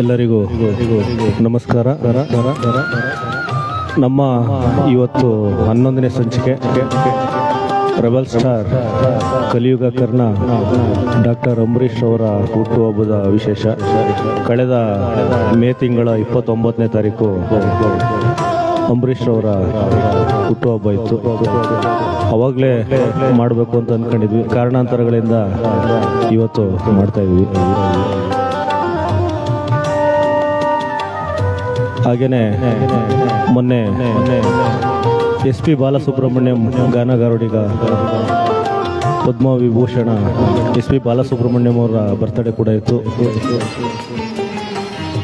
ಎಲ್ಲರಿಗೂ ನಮಸ್ಕಾರ. ನಮ್ಮ ಇವತ್ತು 11ನೇ ಸಂಚಿಕೆ ರೆಬಲ್ ಸ್ಟಾರ್ ಕಲಿಯುಗ ಕರ್ಣ ಡಾಕ್ಟರ್ ಅಂಬರೀಷ್ ಅವರ ಹುಟ್ಟುಹಬ್ಬದ ವಿಶೇಷ. ಕಳೆದ ಮೇ ತಿಂಗಳ 29ನೇ ತಾರೀಕು ಅಂಬರೀಷ್ ಅವರ ಹುಟ್ಟುಹಬ್ಬ ಇತ್ತು. ಅವಾಗಲೇ ಮಾಡಬೇಕು ಅಂತ ಅಂದ್ಕೊಂಡಿದ್ವಿ. ಕಾರಣಾಂತರಗಳಿಂದ ಇವತ್ತು ಮಾಡ್ತಾ ಇದ್ವಿ. ಹಾಗೆಯೇ ಮೊನ್ನೆ SP ಬಾಲಸುಬ್ರಹ್ಮಣ್ಯಂ ಗಾನಗಾರುಡಿಗ ಪದ್ಮವಿಭೂಷಣ SP ಬಾಲಸುಬ್ರಹ್ಮಣ್ಯಂ ಅವರ ಬರ್ತ್ಡೇ ಕೂಡ ಇತ್ತು.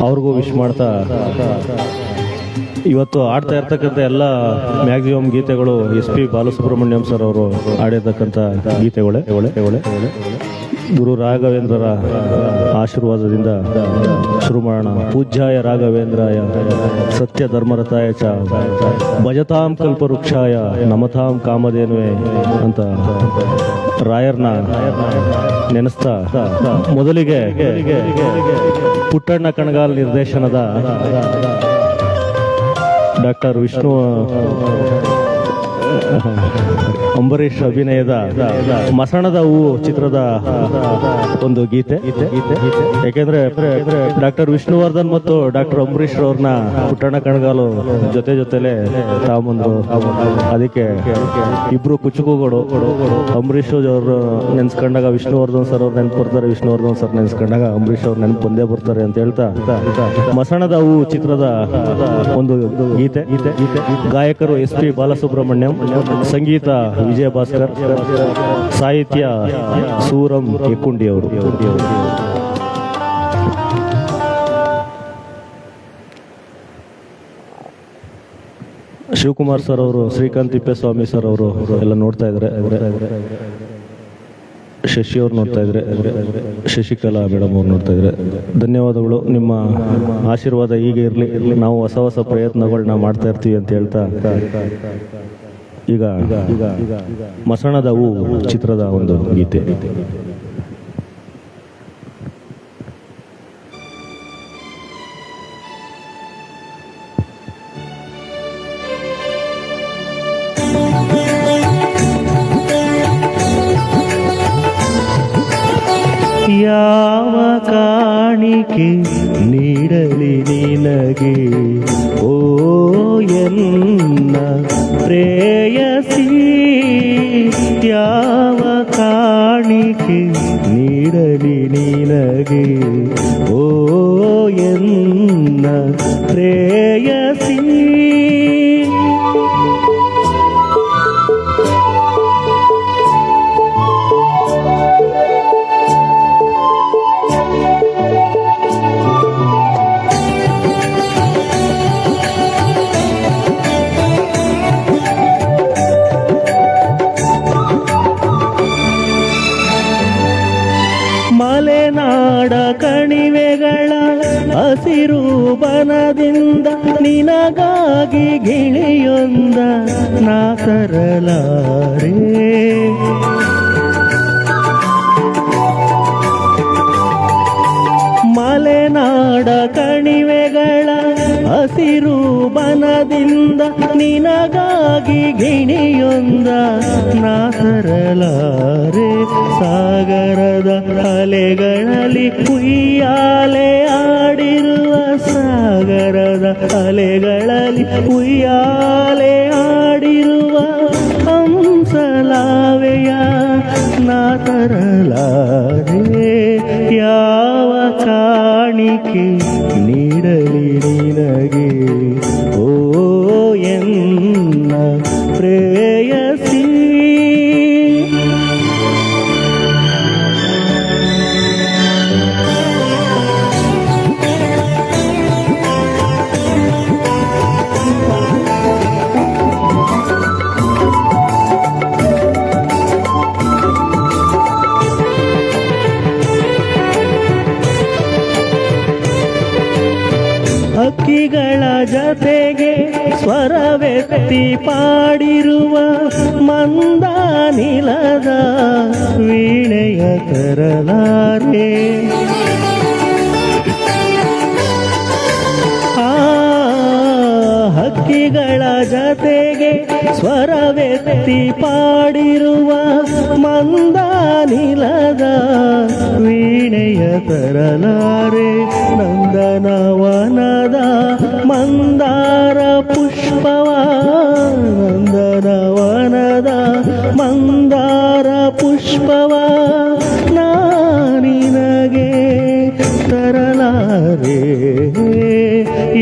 ಅವ್ರಿಗೂ ವಿಶ್ ಮಾಡ್ತಾ ಇವತ್ತು ಆಡ್ತಾ ಇರ್ತಕ್ಕಂಥ ಎಲ್ಲ ಮ್ಯಾಕ್ಸಿಮಮ್ ಗೀತೆಗಳು SP ಬಾಲಸುಬ್ರಹ್ಮಣ್ಯಂ ಸರ್ ಅವರು ಆಡಿರ್ತಕ್ಕಂಥ ಗೀತೆಗಳೇ. ಗುರು ರಾಘವೇಂದ್ರರ ಆಶೀರ್ವಾದದಿಂದ ಶುರು ಮಾಡೋಣ. ಪೂಜ್ಯಾಯ ರಾಘವೇಂದ್ರಾಯ ಸತ್ಯ ಧರ್ಮರತಾಯ ಚ ಭಜತಾಂ ಕಲ್ಪವೃಕ್ಷಾಯ ನಮತಾಂ ಕಾಮಧೇನುವೆ ಅಂತ ರಾಯರ್ನ ನೆನೆಸ್ತಾ, ಮೊದಲಿಗೆ ಪುಟ್ಟಣ್ಣ ಕಣಗಾಲ್ ನಿರ್ದೇಶನದ ಡಾಕ್ಟರ್ ವಿಷ್ಣು ಅಂಬರೀಷ್ ಅಭಿನಯದ ಮಸಣದ ಹೂವು ಚಿತ್ರದ ಒಂದು ಗೀತೆ. ಯಾಕೆಂದ್ರೆ ಡಾಕ್ಟರ್ ವಿಷ್ಣುವರ್ಧನ್ ಮತ್ತು ಡಾಕ್ಟರ್ ಅಂಬರೀಷ್ ಅವ್ರನ್ನ ಪುಟ್ಟಣ್ಣ ಕಣಗಾಲು ಜೊತೆಲೆ ತಾಮಂದ್ರು. ಅದಕ್ಕೆ ಇಬ್ರು ಕುಚುಕುಗಳು. ಅಂಬರೀಷ್ ಅವರು ನೆನ್ಸ್ಕೊಂಡಾಗ ವಿಷ್ಣುವರ್ಧನ್ ಸರ್ ಅವ್ರು ನೆನ್ಪು ಬರ್ತಾರೆ, ವಿಷ್ಣುವರ್ಧನ್ ಸರ್ ನೆನ್ಸ್ಕೊಂಡಾಗ ಅಂಬರೀಷ್ ಅವ್ರು ನೆನ್ಪು ಬಂದೇ ಬರ್ತಾರೆ ಅಂತ ಹೇಳ್ತಾ ಮಸಣದ ಹೂವು ಚಿತ್ರದ ಒಂದು ಗೀತೆ. ಗಾಯಕರು SP ಬಾಲಸುಬ್ರಹ್ಮಣ್ಯಂ, ಸಂಗೀತ ವಿಜಯ ಭಾಸ್ಕರ್, ಸಾಹಿತ್ಯ ಸೂರಂ ಎಕ್ಕುಂಡಿ ಅವರು. ಶಿವಕುಮಾರ್ ಸರ್ ಅವರು, ಶ್ರೀಕಾಂತ್ ತಿಪ್ಪೇಸ್ವಾಮಿ ಸರ್ ಅವರು ಎಲ್ಲ ನೋಡ್ತಾ ಇದ್ರೆ, ಶಶಿ ಅವ್ರು ನೋಡ್ತಾ ಇದ್ರೆ, ಶಶಿಕಲಾ ಮೇಡಮ್ ಅವ್ರು ನೋಡ್ತಾ ಇದ್ರೆ, ಧನ್ಯವಾದಗಳು. ನಿಮ್ಮ ಆಶೀರ್ವಾದ ಹೀಗೆ ಇರಲಿ. ನಾವು ಹೊಸ ಪ್ರಯತ್ನಗಳನ್ನ ಮಾಡ್ತಾ ಇರ್ತೀವಿ ಅಂತ ಹೇಳ್ತಾ ಈಗ ಮಸಣದ ಹೂ ಚಿತ್ರದ ಒಂದು ಗೀತೆ. ಯಾವ ಕಾಣಿಕೆ ನೀಡಲಿ ನಿನಗೆ ಓ ಎನ್ನ ಪ್ರೇಯಸಿ, ಯಾವ ಕಾಣಿಕೆ ನೀಡಲಿ ನಿನಗೆ ಓ ಎನ್ನ ಪ್ರೇಯಸಿ. ಮಲೆನಾಡ ಕಣಿವೆಗಳ ಹಸಿರು ಬನದಿಂದ ನಿನಗಾಗಿ ಗಿಳಿಯೊಂದ ನಾ ತರಲಾರೆ. ಮಲೆನಾಡ ಕಣಿವೆಗಳ ಹಸಿರು ಬನದಿಂದ ನಿನಗಾಗಿ ಗಿಣಿಯೊಂದ ನಾ ತರಲಾರೆ. ಸಾಗರದ ಅಲೆಗಳಲ್ಲಿ ಉಯ್ಯಾಲೆ ಆಡಿರುವ, ಸಾಗರದ ಅಲೆಗಳಲ್ಲಿ ಉಯ್ಯಾಲೆ ಆಡಿರುವ ಹಂಸಲಾವೆಯ ನಾ ತರಲಾರೆ. ಯಾವ ಕಾಣಿಕೆ ನೀಡಲಿ ನಿನಗೆ ಓ ಎನ್ನ ಪ್ರೇಯಸಿ. ಹಕ್ಕಿಗಳ ಜತೆಗೆ ಸ್ವರವೆತ್ತಿ ಪಾಡಿರುವ ಮಂದಾನಿಲದ ವೀಣೆಯ ತರಲಾರೆ. ಶ್ರುತಿಗಳ ಜತೆಗೆ ಸ್ವರವೆತ್ತಿ ಪಾಡಿರುವ ಮಂದಾನಿಲದ ವೀಣೆಯ ತರಲಾರೆ ನಂದನವನದ ಮಂದಾರ ಪುಷ್ಪವ ನಂದನವನದ ಮಂದಾರ ಪುಷ್ಪವ ನಾನಿನಗೆ ತರಲಾರೆ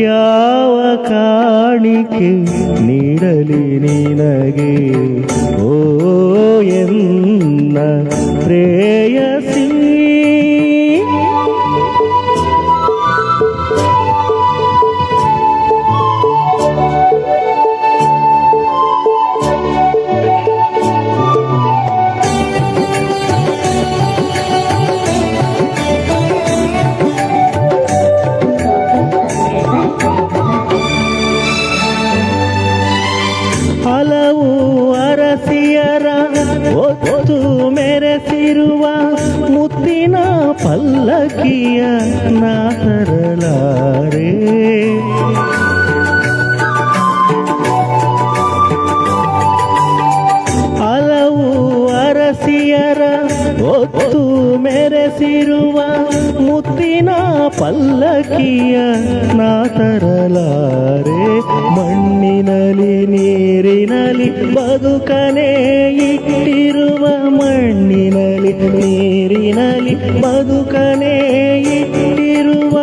ಯಾವ ಕಾಣಿಕೆ ನೀಡಲಿ ನಿನಗೆ ಓ ಎನ್ನ ಪ್ರೇಯಸಿ ಹಲವು ಅರಸಿಯರ ಒತ್ತು ಮೆರೆಸಿರುವ ಮುತ್ತಿನ ಪಲ್ಲಕ್ಕಿಯ ನಾ ತರಲಾರೆ ಹಲವು ಅರಸಿಯರ ಒತ್ತು ಮೆರೆಸಿರುವ ಮುತ್ತಿನ ಪಲ್ಲಕ್ಕಿಯ ನಾ ತರಲಾರೆ ಮಣ್ಣಿನಲ್ಲಿ ನೀರಿನಲ್ಲಿ ಬದುಕನೆ ಇಟ್ಟಿರುವ ಮಣ್ಣಿನಲ್ಲಿ ನೀರಿನಲ್ಲಿ ಬದುಕನೆ ಇಟ್ಟಿರುವ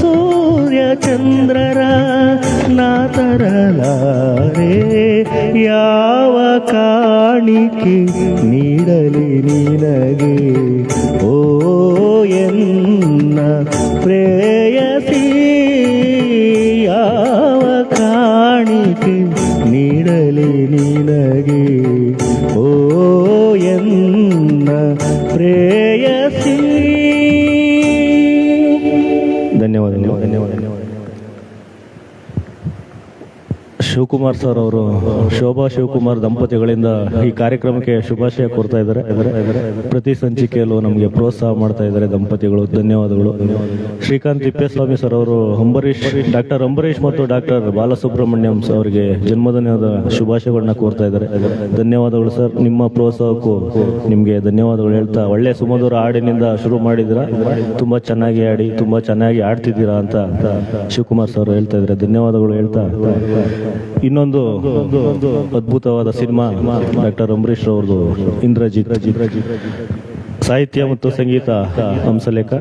ಸೂರ್ಯ ಚಂದ್ರರ ನಾ ತರಲಾರೆ ಯಾವ ಕಾಣಿಕೆ ನೀಡಲಿ ನಿನಗೆ ಓ ಎನ್ನ ಪ್ರೇಯಸಿ ಯಾವ ಕಾಣಿಕೆ ನೀಡಲಿ ನಿನಗೆ ಓ ಎನ್ನ ಪ್ರೇಯಸಿ ಧನ್ಯವಾದ ಶಿವಕುಮಾರ್ ಸರ್ ಅವರು ಶೋಭಾ ಶಿವಕುಮಾರ್ ದಂಪತಿಗಳಿಂದ ಈ ಕಾರ್ಯಕ್ರಮಕ್ಕೆ ಶುಭಾಶಯ ಕೋರ್ತಾ ಇದ್ದಾರೆ. ಪ್ರತಿ ಸಂಚಿಕೆಯಲ್ಲೂ ನಮಗೆ ಪ್ರೋತ್ಸಾಹ ಮಾಡ್ತಾ ಇದ್ದಾರೆ ದಂಪತಿಗಳು, ಧನ್ಯವಾದಗಳು. ಶ್ರೀಕಾಂತ್ ತಿಪ್ಪೇಸ್ವಾಮಿ ಸರ್ ಅವರು ಡಾಕ್ಟರ್ ಅಂಬರೀಶ್ ಮತ್ತು ಡಾಕ್ಟರ್ ಬಾಲಸುಬ್ರಹ್ಮಣ್ಯಂ ಅವರಿಗೆ ಜನ್ಮದಿನದ ಶುಭಾಶಯಗಳನ್ನ ಕೋರ್ತಾ ಇದ್ದಾರೆ. ಧನ್ಯವಾದಗಳು ಸರ್, ನಿಮ್ಮ ಪ್ರೋತ್ಸಾಹಕ್ಕೂ ನಿಮಗೆ ಧನ್ಯವಾದಗಳು ಹೇಳ್ತಾ, ಒಳ್ಳೆ ಸುಮಧುರ ಹಾಡಿನಿಂದ ಶುರು ಮಾಡಿದಿರಾ, ತುಂಬಾ ಚೆನ್ನಾಗಿ ಆಡಿ ತುಂಬಾ ಚೆನ್ನಾಗಿ ಆಡ್ತಿದ್ದೀರಾ ಅಂತ ಶಿವಕುಮಾರ್ ಸರ್ ಹೇಳ್ತಾ ಇದ್ದಾರೆ. ಧನ್ಯವಾದಗಳು ಹೇಳ್ತಾ, ಇನ್ನೊಂದು ಅದ್ಭುತವಾದ ಸಿನಿಮಾ ಡಾಕ್ಟರ್ ಅಂಬರೀಶ್ ಅವ್ರದ್ದು ಇಂದ್ರಜಿತ್, ಸಾಹಿತ್ಯ ಮತ್ತು ಸಂಗೀತ ಹಂಸಲೇಖ,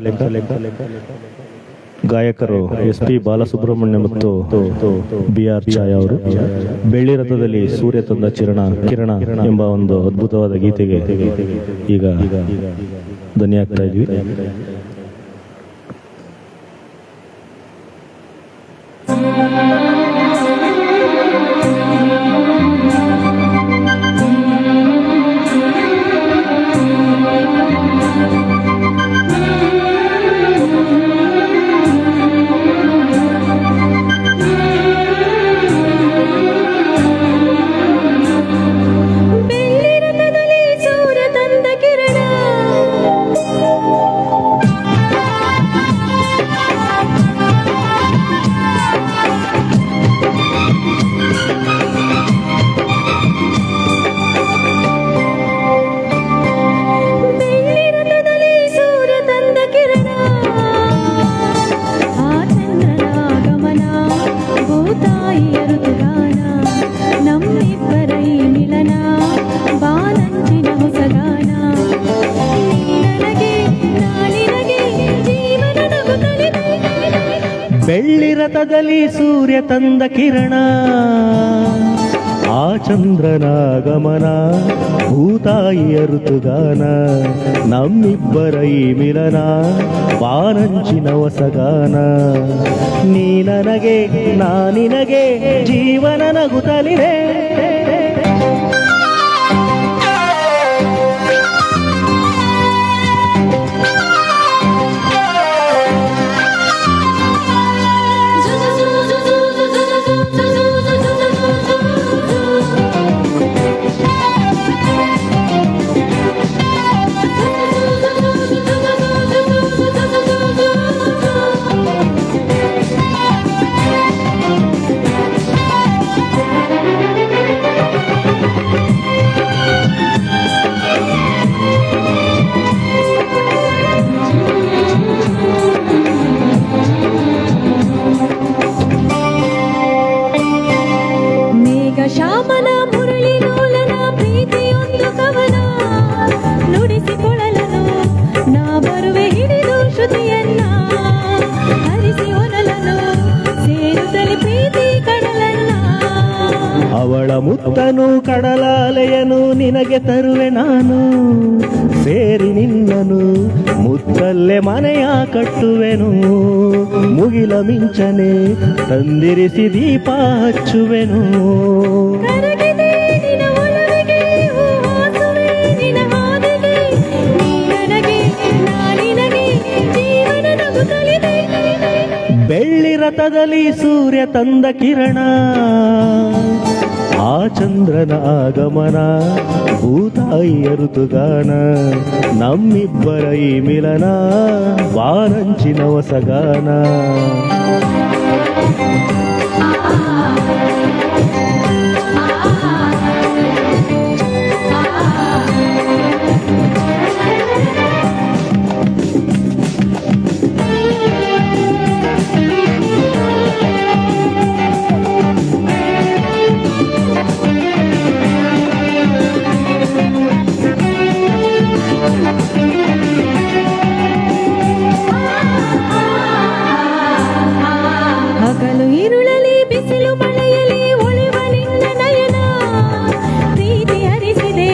ಗಾಯಕರು SP ಬಾಲಸುಬ್ರಹ್ಮಣ್ಯ ಮತ್ತು BR ಛಾಯಾ ಅವರು. ಬೆಳ್ಳಿ ರಥದಲ್ಲಿ ಸೂರ್ಯ ತಂದ ಕಿರಣ ಎಂಬ ಒಂದು ಅದ್ಭುತವಾದ ಗೀತೆಗೆ ಈಗ ಧ್ವನಿಯಾಗ್ತಾ ಇದ್ವಿ. ಬೆಳ್ಳಿ ರಥದಲ್ಲಿ ಸೂರ್ಯ ತಂದ ಕಿರಣ, ಆ ಚಂದ್ರನ ಗಮನ, ಭೂತಾಯಿಯ ಋತುಗಾನ, ನಮ್ಮಿಬ್ಬರ ಈ ಮಿಲನ, ಬಾನಂಚಿನ ಹೊಸಗಾನ. ನೀ ನನಗೆ ನಾ ನಿನಗೆ ಜೀವನ ನಗುತ್ತಲಿದೆ. ಮುತ್ತನು ಕಡಲಾಲೆಯನು ನಿನಗೆ ತರುವೆ ನಾನು, ಸೇರಿ ನಿನ್ನನು ಮುತ್ತಲ್ಲೇ ಮನೆಯ ಕಟ್ಟುವೆನು, ಮುಗಿಲ ಮಿಂಚನೆ ತಂದಿರಿಸಿ ದೀಪ ಹಚ್ಚುವೆನು. ಕರಗಿದೆ ನಿನ ಒಲವಿಗೆ ಹೂವಾಸುವೆ ನಿನ ಹಾದಿಗೆ, ನೀ ನನಗೆ ನಾ ನಿನಗೆ ಜೀವನ ನಗುತ್ತಲಿದೆ. ಬೆಳ್ಳಿ ರಥದಲ್ಲಿ ಸೂರ್ಯ ತಂದ ಕಿರಣ, ಆ ಚಂದ್ರನ ಆಗಮನ, ಭೂತಾಯಿಯ ಋತುಗಾನ, ನಮ್ಮಿಬ್ಬರ ಈ ಮಿಲನ, ಬಾರಂಚಿನ ಹೊಸಗಾನ. ಹಗಲು ഇരുಳಲಿ ಬಿಸಿಲು ಮಳೆಯಲಿ ಒಳಿವ ನಿನ್ನ ನಯನ, ಪ್ರೀತಿ ಹರಿಸಿದೆ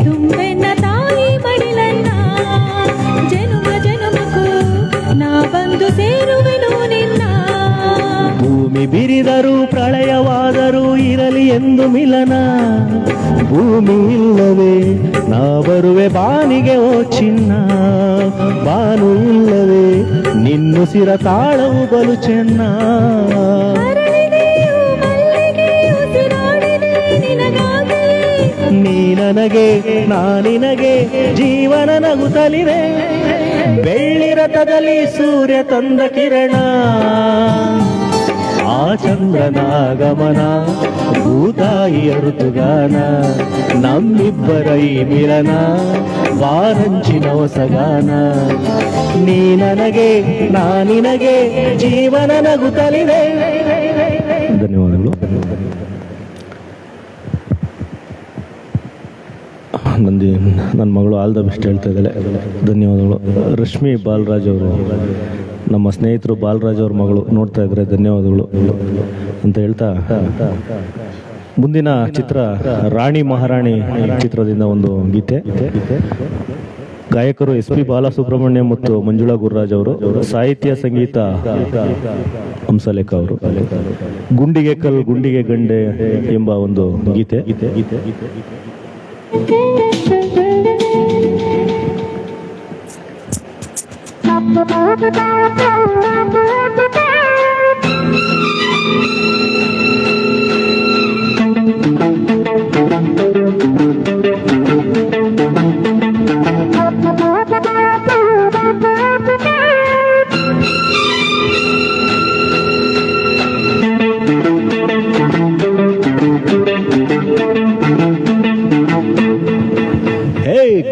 ತುಂಬೆನ್ನ ತಾಯಿ ಮಡಿಲನ್ನ, ಜನುಮ ಜನುಮಕ್ಕೂ ನಾ ಬಂದು ಸೇರುವೆನು ನಿನ್ನ. ಭೂಮಿ ಬಿರಿದರೂ ಪ್ರಳಯವಾದರೂ ಇರಲಿ ಎಂದು ಮಿಲನ, ಭೂಮಿ ಇಲ್ಲವೇ ನಾ ಬರುವೆ ಬಾನಿಗೆ ಓ ಚಿನ್ನ, ಬಾನು ಇಲ್ಲವೇ ನಿನ್ನುಸಿರ ತಾಳವು ಬಲು ಚೆನ್ನ. ಅರಳಿದೆಯು ಮಲ್ಲಿಗೆ ಉಸಿರಾಡಿದೆ ನಿನಗಾಗಿ, ನೀ ನನಗೆ ನಾ ನಿನಗೆ ಜೀವನ ನಗುತ್ತಲಿದೆ. ಬೆಳ್ಳಿ ರಥದಲ್ಲಿ ಸೂರ್ಯ ತಂದ ಕಿರಣ, ಆ ಚಂದ್ರನ ಆಗಮನ, ಭೂತಾಯಿಯ ಋತುಗಾನ, ನಮ್ಮಿಬ್ಬರ ಈ ಮಿಲನ, ಬಾರಂಚಿನ ಹೊಸಗಾನ. ನೀ ನನಗೆ ನಾ ನಿನಗೆ ಜೀವನ ನಗುತ್ತಲಿದೆ. ಧನ್ಯವಾದಗಳು. ನನ್ನ ಮಗಳು ಆಲ್ ದ ಬೆಸ್ಟ್ ಹೇಳ್ತಾ ಇದ್ದಾಳೆ. ಧನ್ಯವಾದಗಳು. ರಶ್ಮಿ ಬಾಲರಾಜ್ ಅವರು, ನಮ್ಮ ಸ್ನೇಹಿತರು ಬಾಲರಾಜ್ ಅವ್ರ ಮಗಳು ನೋಡ್ತಾ ಇದ್ದಾರೆ, ಧನ್ಯವಾದಗಳು ಅಂತ ಹೇಳ್ತಾ, ಮುಂದಿನ ಚಿತ್ರ ರಾಣಿ ಮಹಾರಾಣಿ ಚಿತ್ರದಿಂದ ಒಂದು ಗೀತೆ. ಗಾಯಕರು SP ಬಾಲಸುಬ್ರಹ್ಮಣ್ಯ ಮತ್ತು ಮಂಜುಳಾ ಗುರುರಾಜ್ ಅವರು, ಸಾಹಿತ್ಯ ಸಂಗೀತ ಹಂಸಲೇಖ ಅವರು. ಗುಂಡಿಗೆ ಕಲ್ ಗುಂಡಿಗೆ ಗಂಡೆ ಎಂಬ ಒಂದು ಗೀತೆ.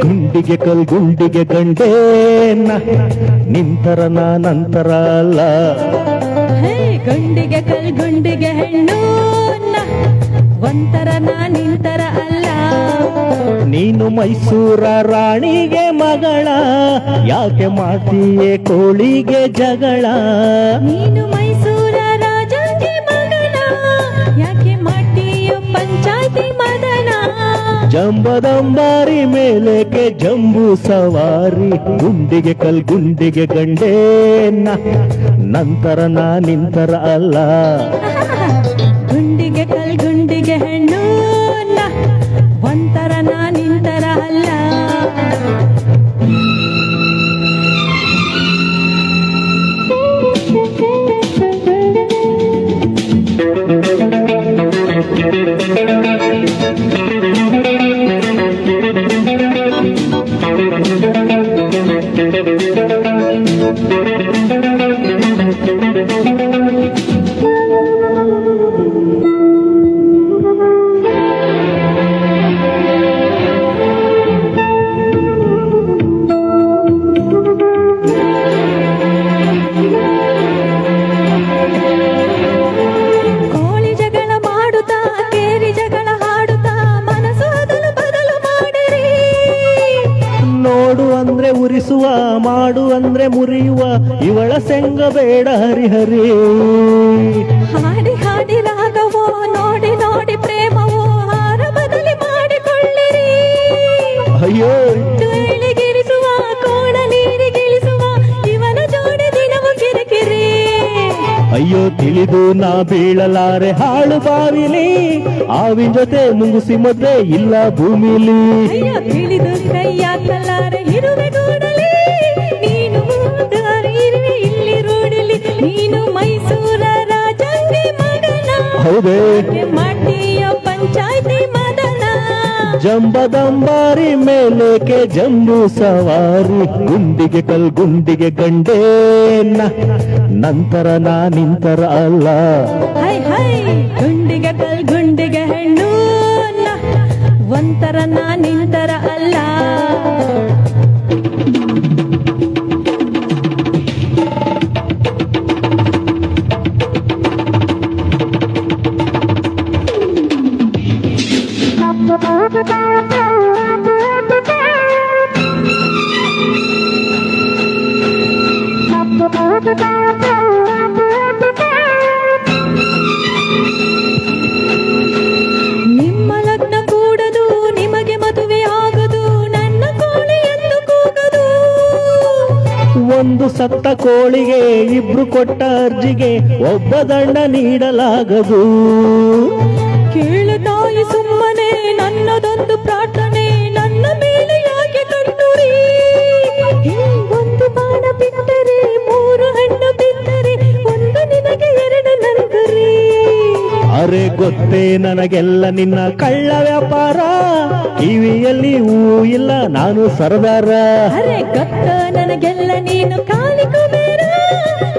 ಗುಂಡಿಗೆ ಕಲ್ ಗುಂಡಿಗೆ ಗಂಡೆ ನಿಂತರ ನಂತರ ಅಲ್ಲ, ಗುಂಡಿಗೆ ಕಲ್ ಗುಂಡಿಗೆ ಹೆಣ್ಣು ಒಂತರ ನಿಂತರ ಅಲ್ಲ. ನೀನು ಮೈಸೂರ ರಾಣಿಗೆ ಮಗಳ, ಯಾಕೆ ಮಾಡ್ತೀಯೇ ಕೋಳಿಗೆ ಜಗಳ. ನೀನು ಮೈಸೂರ ರಾಜಂಗೆ ಮಗನ, ಯಾಕೆ ಮಾಡ್ತೀಯೋ ಪಂಚಾಯ್ತಿ ಮದನ. ಜಂಬದಂಬಾರಿ ಮೇಲೆಗೆ ಜಂಬೂ ಸವಾರಿ, ಗುಂಡಿಗೆ ಕಲ್ ಗುಂಡಿಗೆ ಗಂಡೆ ನಂತರ ನಿಂತರ ಅಲ್ಲ. ಗುಂಡಿಗೆ ಕಲ್ ಗುಂಡಿಗೆ ಹೆಣ್ಣು ಒಂತರ ನಿಂತರ ಅಲ್ಲ. ಉರಿಸುವ ಮಾಡು ಅಂದ್ರೆ ಮುರಿಯುವ ಇವಳ ಸೆಂಗ ಬೇಡ ಹರಿಹರಿ. ಹಾಡಿ ಹಾಡಿ ರಾಗವೋ ನೋಡಿ ನೋಡಿ ಪ್ರೇಮವೋ ಅಯ್ಯೋ ಏಳಿಗಿರಿಸುವ ಕೋಣ ನೀರಿಗಿಳಿಸುವ ಇವನ ಜೋಡಿ ದಿನವು ಕಿರಿಕಿರಿ. ಅಯ್ಯೋ ತಿಳಿದು ನಾ ಬೀಳಲಾರೆ ಹಾಳು ಬಾವಿಲಿ, ಆವಿನ ಜೊತೆ ಮುಂಗುಸಿ ಮದ್ವೆ ಇಲ್ಲ ಭೂಮಿಲಿ. ಅಯ್ಯೋ ತಿಳಿದು ಕೈಯಾಕಲಾರೆ ಇರುವೆ ಗೂಡಲಿ, ನೀನು ದಾರಿ ಇರುವೆ ಇಲ್ಲಿ ರೂಡಲಿ. ನೀನು ಮೈಸೂರ ರಾಜಂಗೆ ಮಗನ, ಹೌದೇ ಮಾಡಿಯ ಪಂಚಾಯ್ತಿ ಮದನ. ಜಂಬದಂಬಾರಿ ಮೇಲೇಕೆ ಜಂಬೂ ಸವಾರಿ, ಗುಂಡಿಗೆ ಗುಂಡಿಗೆ ಗಂಡೇನ, ನಂತರ ನಾ ನಿಂತರ ಅಲ್ಲ. ಹೈ ಹೈ ಗುಂಡಿಗೆ ಗುಂಡಿಗೆ ಹೆಣ್ಣು ಒಂತರ ನಾ ನಿಂತರ ಅಲ್ಲ. ನಿಮ್ಮ ಲಗ್ನ ಕೂಡದು, ನಿಮಗೆ ಮದುವೆ ಆಗದು, ನನ್ನ ಕೋಳಿ ಎಂದು ಕೂಗದು. ಒಂದು ಸತ್ತ ಕೋಳಿಗೆ ಇಬ್ರು ಕೊಟ್ಟ ಅರ್ಜಿಗೆ ಒಬ್ಬ ದಂಡ ನೀಡಲಾಗದು. ಕೇಳು ತಾಯಿ ಸುಮ್ಮನೆ ನನ್ನದೊಂದು ಪ್ರಾರ್ಥನೆ, ನನ್ನ ಮೇಲೆ ಯಾಕೆ ಕಟ್ಟುರಿ. ಒಂದು ಬಾಣ ಬಿಟ್ಟರೆ ಮೂರು ಹಣ್ಣು ಬಿದ್ದರೆ ಒಂದು ನಿನಗೆ ಎರಡು ನಂತರಿ. ಅರೆ ಗೊತ್ತೇ ನನಗೆಲ್ಲ ನಿನ್ನ ಕಳ್ಳ ವ್ಯಾಪಾರ, ಕಿವಿಯಲ್ಲಿ ಹೂ ಇಲ್ಲ ನಾನು ಸರದಾರ. ಅರೆ ಗೊತ್ತ ನನಗೆಲ್ಲ ನೀನು ಕಾಲಿ ಕುಬೇರ,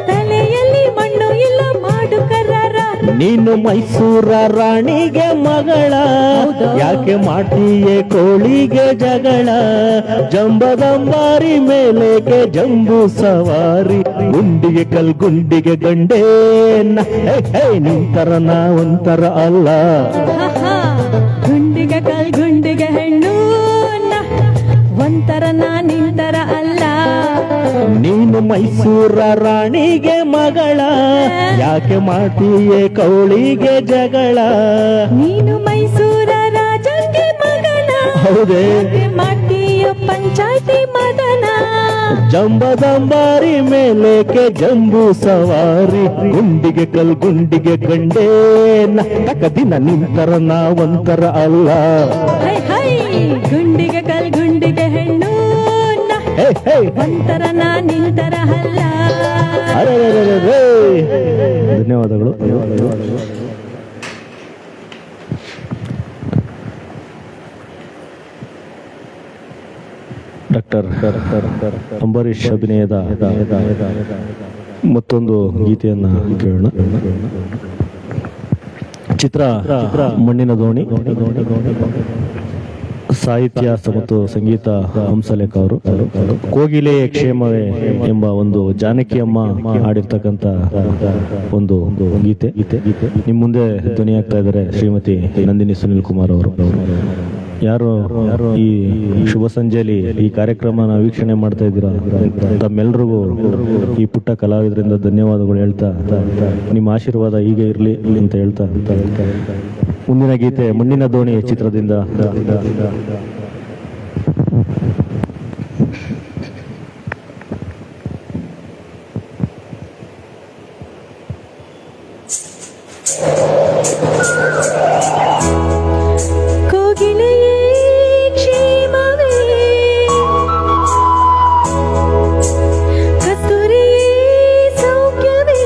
ತಲೆಯಲ್ಲಿ ಮಣ್ಣು ಇಲ್ಲ ಮಾಡು ಕರ್ರಾರ. ನೀನು ಮೈಸೂರ ರಾಣಿಗೆ ಮಗಳ, ಹೌದಾ? ಯಾಕೆ ಮಾಡ್ತೀಯೇ ಕೋಳಿಗೆ ಜಗಳ. ಜಂಬದಂಬಾರಿ ಮೇಲೆಗೆ ಜಂಬೂ ಸವಾರಿ, ಗುಂಡಿಗೆ ಗುಂಡಿಗೆ ಗಂಡೇನ, ನಿಂತರ ನಾ ಒಂತರ ಅಲ್ಲ. ಆಹಾ, ಗುಂಡಿಗೆ ಗುಂಡಿಗೆ ಹೆಣ್ಣು ಒಂತರ ನಾ ನಿಂತರ ಅಲ್ಲ. ನೀನು ಮೈಸೂರ ರಾಣಿಗೆ ಮಗಳ, ಯಾಕೆ ಮಾಡ್ತೀಯೇ ಕೋಳಿಗೆ ಜಗಳ. ನೀನು ಮೈಸೂರ ರಾಜಂಗೆ ಮಗನ, ಹೌದೇ ಮಾಡ್ತೀಯ ಪಂಚಾಯ್ತಿ ಮದನ. ಜಂಬದಂಬಾರಿ ಮೇಲೇಕೆ ಜಂಬೂ ಸವಾರಿ, ಗುಂಡಿಗೆ ಗುಂಡಿಗೆ ಗಂಡೇನ, ದಿನ ನಿಂತರ ನಾ ಒಂತರ ಅಲ್ಲ. ಹೈ ಹೈ ಗುಂಡಿಗೆ ಗುಂಡಿಗೆ ಹೆಣ್ಣು ಹೇ ಹೇ ಒಂತರ ನಾ ನಿಂತರ ಅಲ್ಲ. ಅರೆರೆರೆರೆ. ಧನ್ಯವಾದಗಳು. ಡಾಕ್ಟರ್ ಅಂಬರೀಷ್ ಅಭಿನಯದ ಮತ್ತೊಂದು ಗೀತೆಯನ್ನ ಕೇಳೋಣ. ಚಿತ್ರ ಮಣ್ಣಿನ ದೋಣಿ, ಸಾಹಿತ್ಯ ಮತ್ತು ಸಂಗೀತ ಹಂಸಲೇಖ ಅವರು. ಕೋಗಿಲೆ ಕ್ಷೇಮವೇ ಎಂಬ ಒಂದು ಜಾನಕಿ ಅಮ್ಮ ಹಾಡಿರ್ತಕ್ಕಂಥ ಒಂದು ಗೀತೆ ನಿಮ್ ಮುಂದೆ ಧ್ವನಿಯಾಗ್ತಾ ಇದ್ದಾರೆ ಶ್ರೀಮತಿ ನಂದಿನಿ ಸುನಿಲ್ ಕುಮಾರ್ ಅವರು. ಯಾರು ಈ ಶುಭ ಸಂಜೆಯಲ್ಲಿ ಈ ಕಾರ್ಯಕ್ರಮನ ವೀಕ್ಷಣೆ ಮಾಡ್ತಾ ಇದ್ದೀರಾ, ತಮ್ಮೆಲ್ರಿಗೂ ಈ ಪುಟ್ಟ ಕಲಾವಿದರಿಂದ ಧನ್ಯವಾದಗಳು ಹೇಳ್ತಾ, ನಿಮ್ಮ ಆಶೀರ್ವಾದ ಹೀಗೆ ಇರಲಿ ಅಂತ ಹೇಳ್ತಾ ಮುಂದಿನ ಗೀತೆ ಮಣ್ಣಿನ ದೋಣಿ ಚಿತ್ರದಿಂದ ಕೋಗಿಲೆಯೇ ಕ್ಷೇಮವೇ, ಕಸ್ತೂರಿಯೇ ಸೌಖ್ಯವೇ,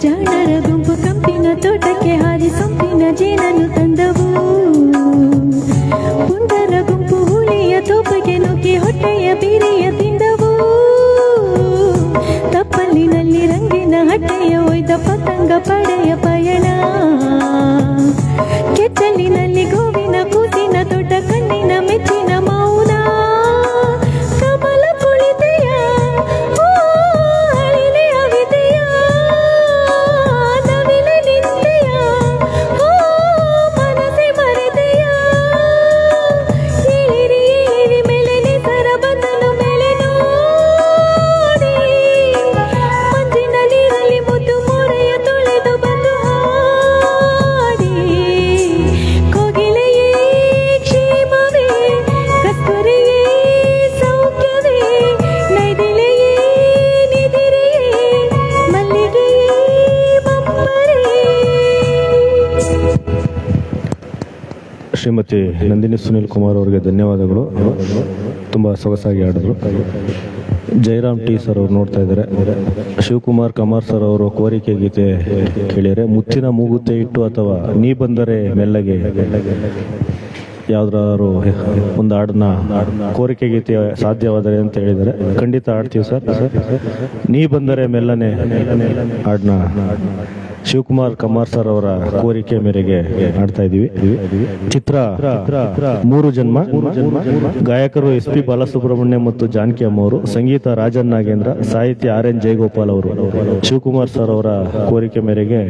ಜಾಣರ ಗುಂಪು ಕಂಪಿನ ತೋಟಕ್ಕೆ ಹಾರಿ ಸೊಂಪಿನ ಜೇನನ್ನು ತಂದವು. ಪುಂಡರ ಗುಂಪು ಹುಳಿಯ ತೋಪಗೆ ನುಗ್ಗಿ ಹೊಟ್ಟೆಯ ಬೀರಿಯ ತಿಂದವು. ತಪ್ಪಲಿನಲ್ಲಿ ರಂಗಿನ ಹಟ್ಟೆಯ ಒಯ್ದ ಪತಂಗ ಪಡೆಯ ಪಯಣ. ಕೆಚ್ಚಲಿನಲ್ಲಿ ಗೋವಿನ ಕೂಸಿನ ದೊಡ್ಡ ಕಣ್ಣಿನ ಮೆಚ್ಚಿನ ಮೌನ. ಕಮಲ ಕುಳಿತೆಯ ಅಳಿಲೆ ಅವಿದೆಯ ನವಿಲೆ ನಿಂತೆಯ ಮನಸೆ ಮರೆತೆಯ. ಏರಿ ಏರಿ ಮೇಲೆ ನಿಸರ ಬದಲು ಮೇಲೆ ನೋಡಿ. ಮಂಜಿನ ನೀರಲ್ಲಿ ಮುದ್ದು ಮೋರೆಯ ತೊಳೆದು ಬಂದು ಹಾಡಿ. ಕೋಗಿಲೆಯೇ ಕ್ಷೇಮವೇ ಕಸ್ತೂರಿಯೇ ಸೌಖ್ಯವೇ ನೈದಿಲೆಯೇ ನಿದಿರೆಯೇ ಮಲ್ಲಿಗೆಯೇ ಬಂಪರೇ. ಶ್ರೀಮತಿ ನಂದಿನಿ ಸುನಿಲ್ ಕುಮಾರ್ ಅವರಿಗೆ ಧನ್ಯವಾದಗಳು. ತುಂಬ ಸೊಗಸಾಗಿ ಆಡಿದ್ರು. ಜಯರಾಮ್ ಟಿ ಸರ್ ಅವ್ರು ನೋಡ್ತಾ ಇದ್ದಾರೆ. ಶಿವಕುಮಾರ್ ಕಮಾರ್ ಸರ್ ಅವರು ಕೋರಿಕೆ ಗೀತೆ ಕೇಳಿದರೆ ಮುತ್ತಿನ ಮೂಗುತ್ತೆ ಇಟ್ಟು ಅಥವಾ ನೀ ಬಂದರೆ ಮೆಲ್ಲಗೆ ಯಾವ್ದಾದ್ರು ಒಂದು ಹಾಡನ್ನ ಕೋರಿಕೆ ಗೀತೆ ಸಾಧ್ಯವಾದರೆ ಅಂತ ಹೇಳಿದ್ದಾರೆ. ಖಂಡಿತ ಆಡ್ತೀವಿ ಸರ್. ನೀ ಬಂದರೆ ಮೆಲ್ಲನೆ ಹಾಡನ್ನ ಶಿವಕುಮಾರ್ ಕಮಾರ್ ಸರ್ ಅವರ ಕೋರಿಕೆ ಮೇರೆಗೆ ಆಡ್ತಾ ಇದೀವಿ. ಚಿತ್ರ ಮೂರು ಜನ್ಮ. ಗಾಯಕರು SP ಬಾಲಸುಬ್ರಹ್ಮಣ್ಯ ಮತ್ತು ಜಾನಕಿ ಅಮ್ಮ ಅವರು. ಸಂಗೀತ ರಾಜನ್ ನಾಗೇಂದ್ರ. ಸಾಹಿತ್ಯ RN ಜಯಗೋಪಾಲ್ ಅವರು. ಶಿವಕುಮಾರ್ ಸರ್ ಅವರ ಕೋರಿಕೆ ಮೇರೆಗೆ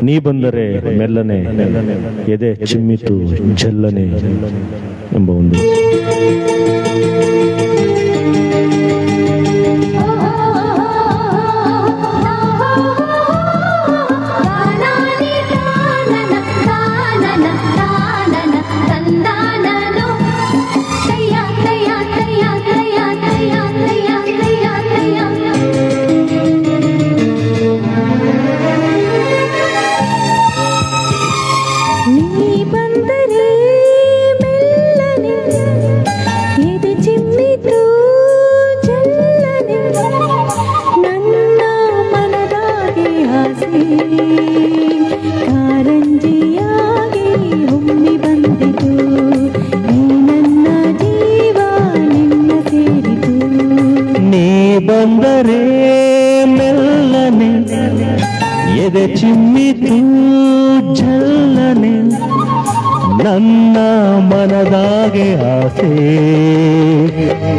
ನೀ ಬಂದರೆ ಮೆಲ್ಲನೆ ಎದೆ ಚಿಮ್ಮಿತು ಜಲ್ಲನೆ ಎಂಬ ಒಂದು ಕಾರಂಜಿಯಾಗಿ ಹೊಮ್ಮಿ ಬಂದಿತು. ಈ ನನ್ನ ಜೀವ ನಿನ್ನ ಸೇರಿತು. ನೀ ಬಂದರೆ ಮೆಲ್ಲನೆ ಎದೆ ಚಿಮ್ಮಿತು ಜಲ್ಲನೆ ನನ್ನ ಮನದಾಗೆ ಆಸೆ.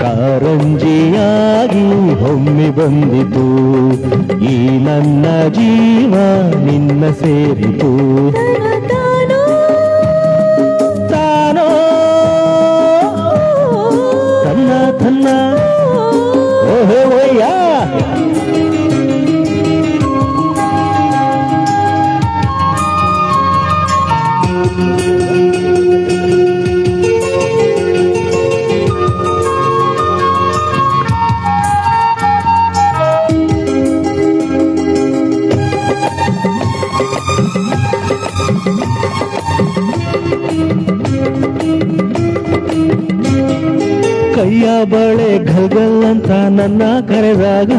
ಕಾರಂಜಿಯಾಗಿ ಹೊಮ್ಮಿ ಬಂದಿತು. ಈ ನನ್ನ ಜೀವ ನಿನ್ನ ಸೇರಿತು. ತಾನೋ ತನ್ನ ತನ್ನ ಓಹೋ ಒಯ್ಯ. ಕೈಯ ಬಳೆ ಘಲ್ಗಲ್ ಅಂತ ನನ್ನ ಕರೆದಾಗ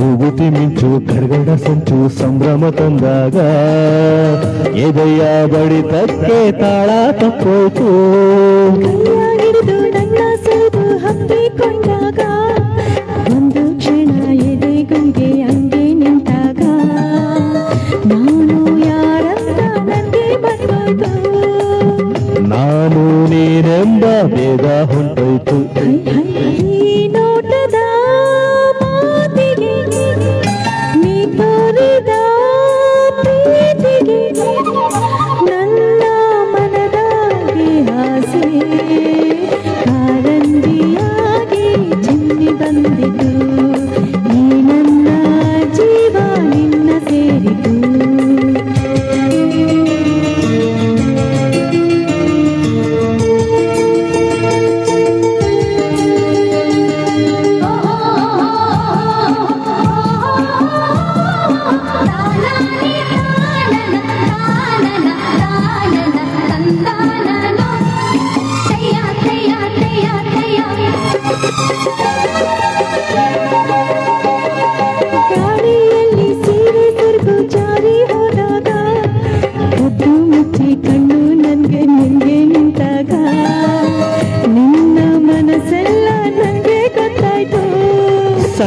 ಮೂಗುತಿ ಮಿಂಚು ಕರ್ಗಡ ಸಂಚು ಸಂಭ್ರಮ ತಂದಾಗ ಎದೆಯ ಬಡಿತಕ್ಕೆ ತಾಳ ತಪ್ಪೋಯ್ತು. ಹಿಡಿದು ನನ್ನ ಸೂದು ಹಬ್ಬಿಕೊಂಡಾಗ ಒಂದು ಕ್ಷಣ ಎದೆಗುಂಗೆ ಹಂಗೆ ನಿಂತಾಗ ನಾನು ಯಾರಂತ ನನಗೆ ಬಂದೋಯ್ತು. ನಾನು ನೀನೆಂಬ ಭೇದ ಹೊಂಟೋಯ್ತು. ಈ ನೋಟದ ಮಾತಿಗೆ ನೀ ತೋರಿದ ಪ್ರೀತಿಗೆ ನನ್ನ ಮನದಾಗೆ ಆಸೆ. ಕಾರಂಜಿಯಾಗಿ ಚಿಮ್ಮಿ ಬಂದಿತು. ಈ ನನ್ನ ಜೀವ ನಿನ್ನ ಸೇರಿತು. ಗಾಳಿಯಲ್ಲಿ ಸೀರೆ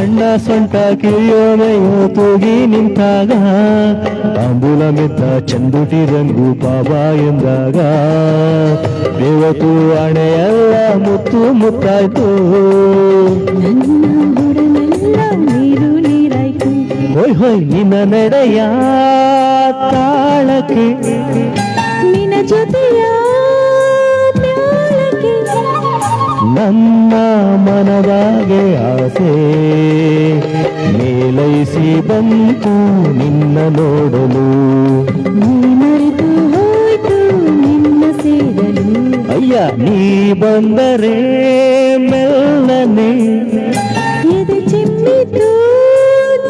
ಅಣ್ಣ ಸೊಂಟ ಕಿರಿಯೋನೆಯೋ ತೂಗಿ ನಿಂತಾಗ ತಾಂಬೂಲ ಮೆತ್ತ ಚಂದುಟಿ ರಂಗು ಬಾಬಾ ಎಂದಾಗ ದೇವತು ಹಣೆಯೆಲ್ಲ ಮುತ್ತು ಮುತ್ತಾಯ್ತು ನನ್ನ ಹುಡುನೆಲ್ಲ ನೀರು ನೀರಾಯ್ತು ಹೊಯ್ ಹೊಯ್ ನಿನ್ನ ನಡೆಯ ತಾಳಕ್ಕೆ ನಿನ್ನ ಜೊತೆಯ ಮ್ಯಾಳಕ್ಕೆ ನನ್ನ ಮನದಾಗೆ ಆಸೆ ಮೇಲೈಸಿ ಬಂತು ನಿನ್ನ ನೋಡಲು ನೀ ಮರೆತು ಹೋಯ್ತು ನಿನ್ನ ಸೇರಲು ಅಯ್ಯ ನೀ ಬಂದರೆ ಮೆಲ್ಲನೆ ಎದೆ ಚಿಮ್ಮಿತು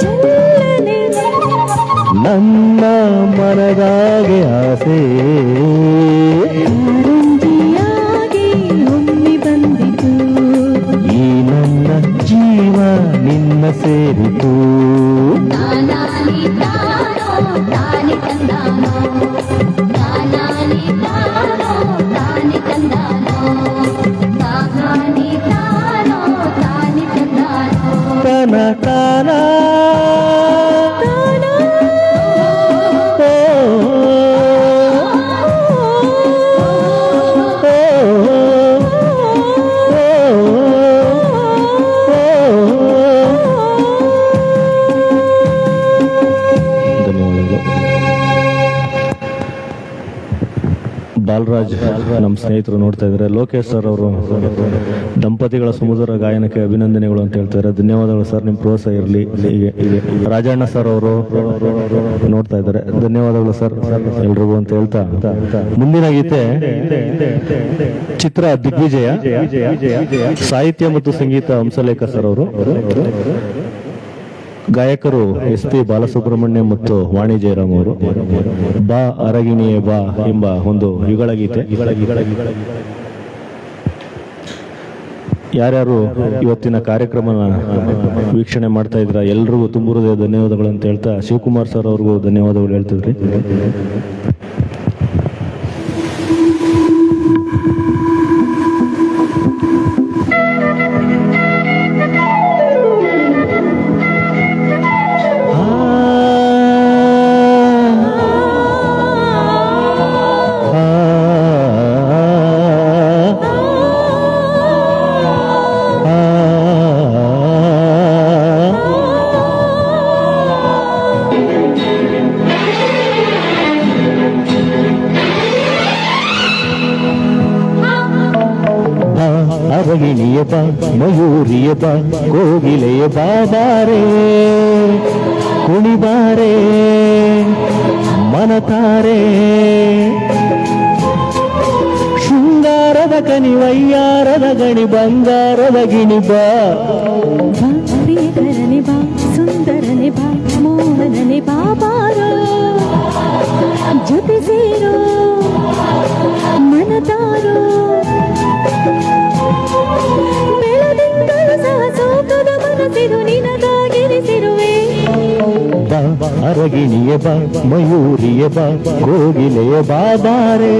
ಚಲ್ಲನೆ ನನ್ನ ಮನದಾಗೆ ಆಸೆ ಕಾರಂಜಿಯಾಗಿ ಒಮ್ಮೆ ಬಂದಿತು ಈ ನನ್ನ ಜೀವ ನಿನ್ನ ಸೇರಿತು ತಾನಾಲಿ ತಾನೋ ತಾನೆ ತಂದಾನೋ ತಾನಾಲಿ ತಾನೋ ತಾನೆ ತಂದಾನೋ ತಾನಾಲಿ ತಾನೋ ತಾನೆ ತಂದಾನೋ ತನ ತಾನ ಬಾಲರಾಜ್ ನಮ್ಮ ಸ್ನೇಹಿತರು ನೋಡ್ತಾ ಇದ್ದಾರೆ. ಲೋಕೇಶ್ ಸರ್ ಅವರು ದಂಪತಿಗಳ ಸುಮಧುರ ಗಾಯನಕ್ಕೆ ಅಭಿನಂದನೆಗಳು ಅಂತ ಹೇಳ್ತಾರೆ. ಧನ್ಯವಾದಗಳು ಸರ್, ನಿಮ್ಮ ಪ್ರೋತ್ಸಾಹ ಇರಲಿ. ಹೀಗೆ ರಾಜಣ್ಣ ಸರ್ ಅವರು ನೋಡ್ತಾ ಇದ್ದಾರೆ. ಧನ್ಯವಾದಗಳು ಸರ್ ಎಲ್ರಿಗೂ ಅಂತ ಹೇಳ್ತಾ ಮುಂದಿನ ಗೀತೆ ಚಿತ್ರ ದಿಗ್ವಿಜಯ, ಸಾಹಿತ್ಯ ಮತ್ತು ಸಂಗೀತ ಹಂಸಲೇಖ ಸರ್ ಅವರು, ಗಾಯಕರು ಎಸ್ ಪಿ ಬಾಲಸುಬ್ರಹ್ಮಣ್ಯ ಮತ್ತು ವಾಣಿ ಜಯರಾಮ್ ಅವರು. ಬಾ ಅರಗಿಣಿಯೇ ಬಾ ಎಂಬ ಒಂದು ಯುಗಳ ಗೀತೆ. ಯಾರ್ಯಾರು ಇವತ್ತಿನ ಕಾರ್ಯಕ್ರಮನ ವೀಕ್ಷಣೆ ಮಾಡ್ತಾ ಇದ್ರ ಎಲ್ರಿಗೂ ತುಂಬ ಹೃದಯ ಧನ್ಯವಾದಗಳು ಅಂತ ಹೇಳ್ತಾ ಶಿವಕುಮಾರ್ ಸರ್ ಅವ್ರಿಗೂ ಧನ್ಯವಾದಗಳು ಹೇಳ್ತಿದ್ರಿ. ಅರಗಿಣಿಯ ಬಾ, ಮಯೂರಿಯ ಬಾ, ಕೋಗಿಲೆಯ ಬಾಬಾರೇ, ಕುಣಿಬಾರೇ ಮನತಾರೆ, ಶೃಂಗಾರದ ಕನಿ ವಯ್ಯಾರದ ಗಣಿ ಬಂಗಾರದ ಗಿಣಿ ಬಾ. ಬಾ ಪ್ರಿಯಕರನೆ ಬಾ, ಸುಂದರನೆ ಬಾ, ಮೋಹನನೆ ಬಾ ಬಾರೋ, ಜೊತೆ ಸೇರೋ ಮನತಾರೋ, ಬೆಳದಿಂಗಳು ಸಹ ಸೋಕದ ಮನಸ್ಸಿದು ನಿನಗಾಗಿರಿಸಿರುವೆ. ಬಾ ಅರಗಿಣಿಯ ಬಾ, ಮಯೂರಿಯ ಬಾ, ಕೋಗಿಲೆಯ ಬಾಬಾರೇ.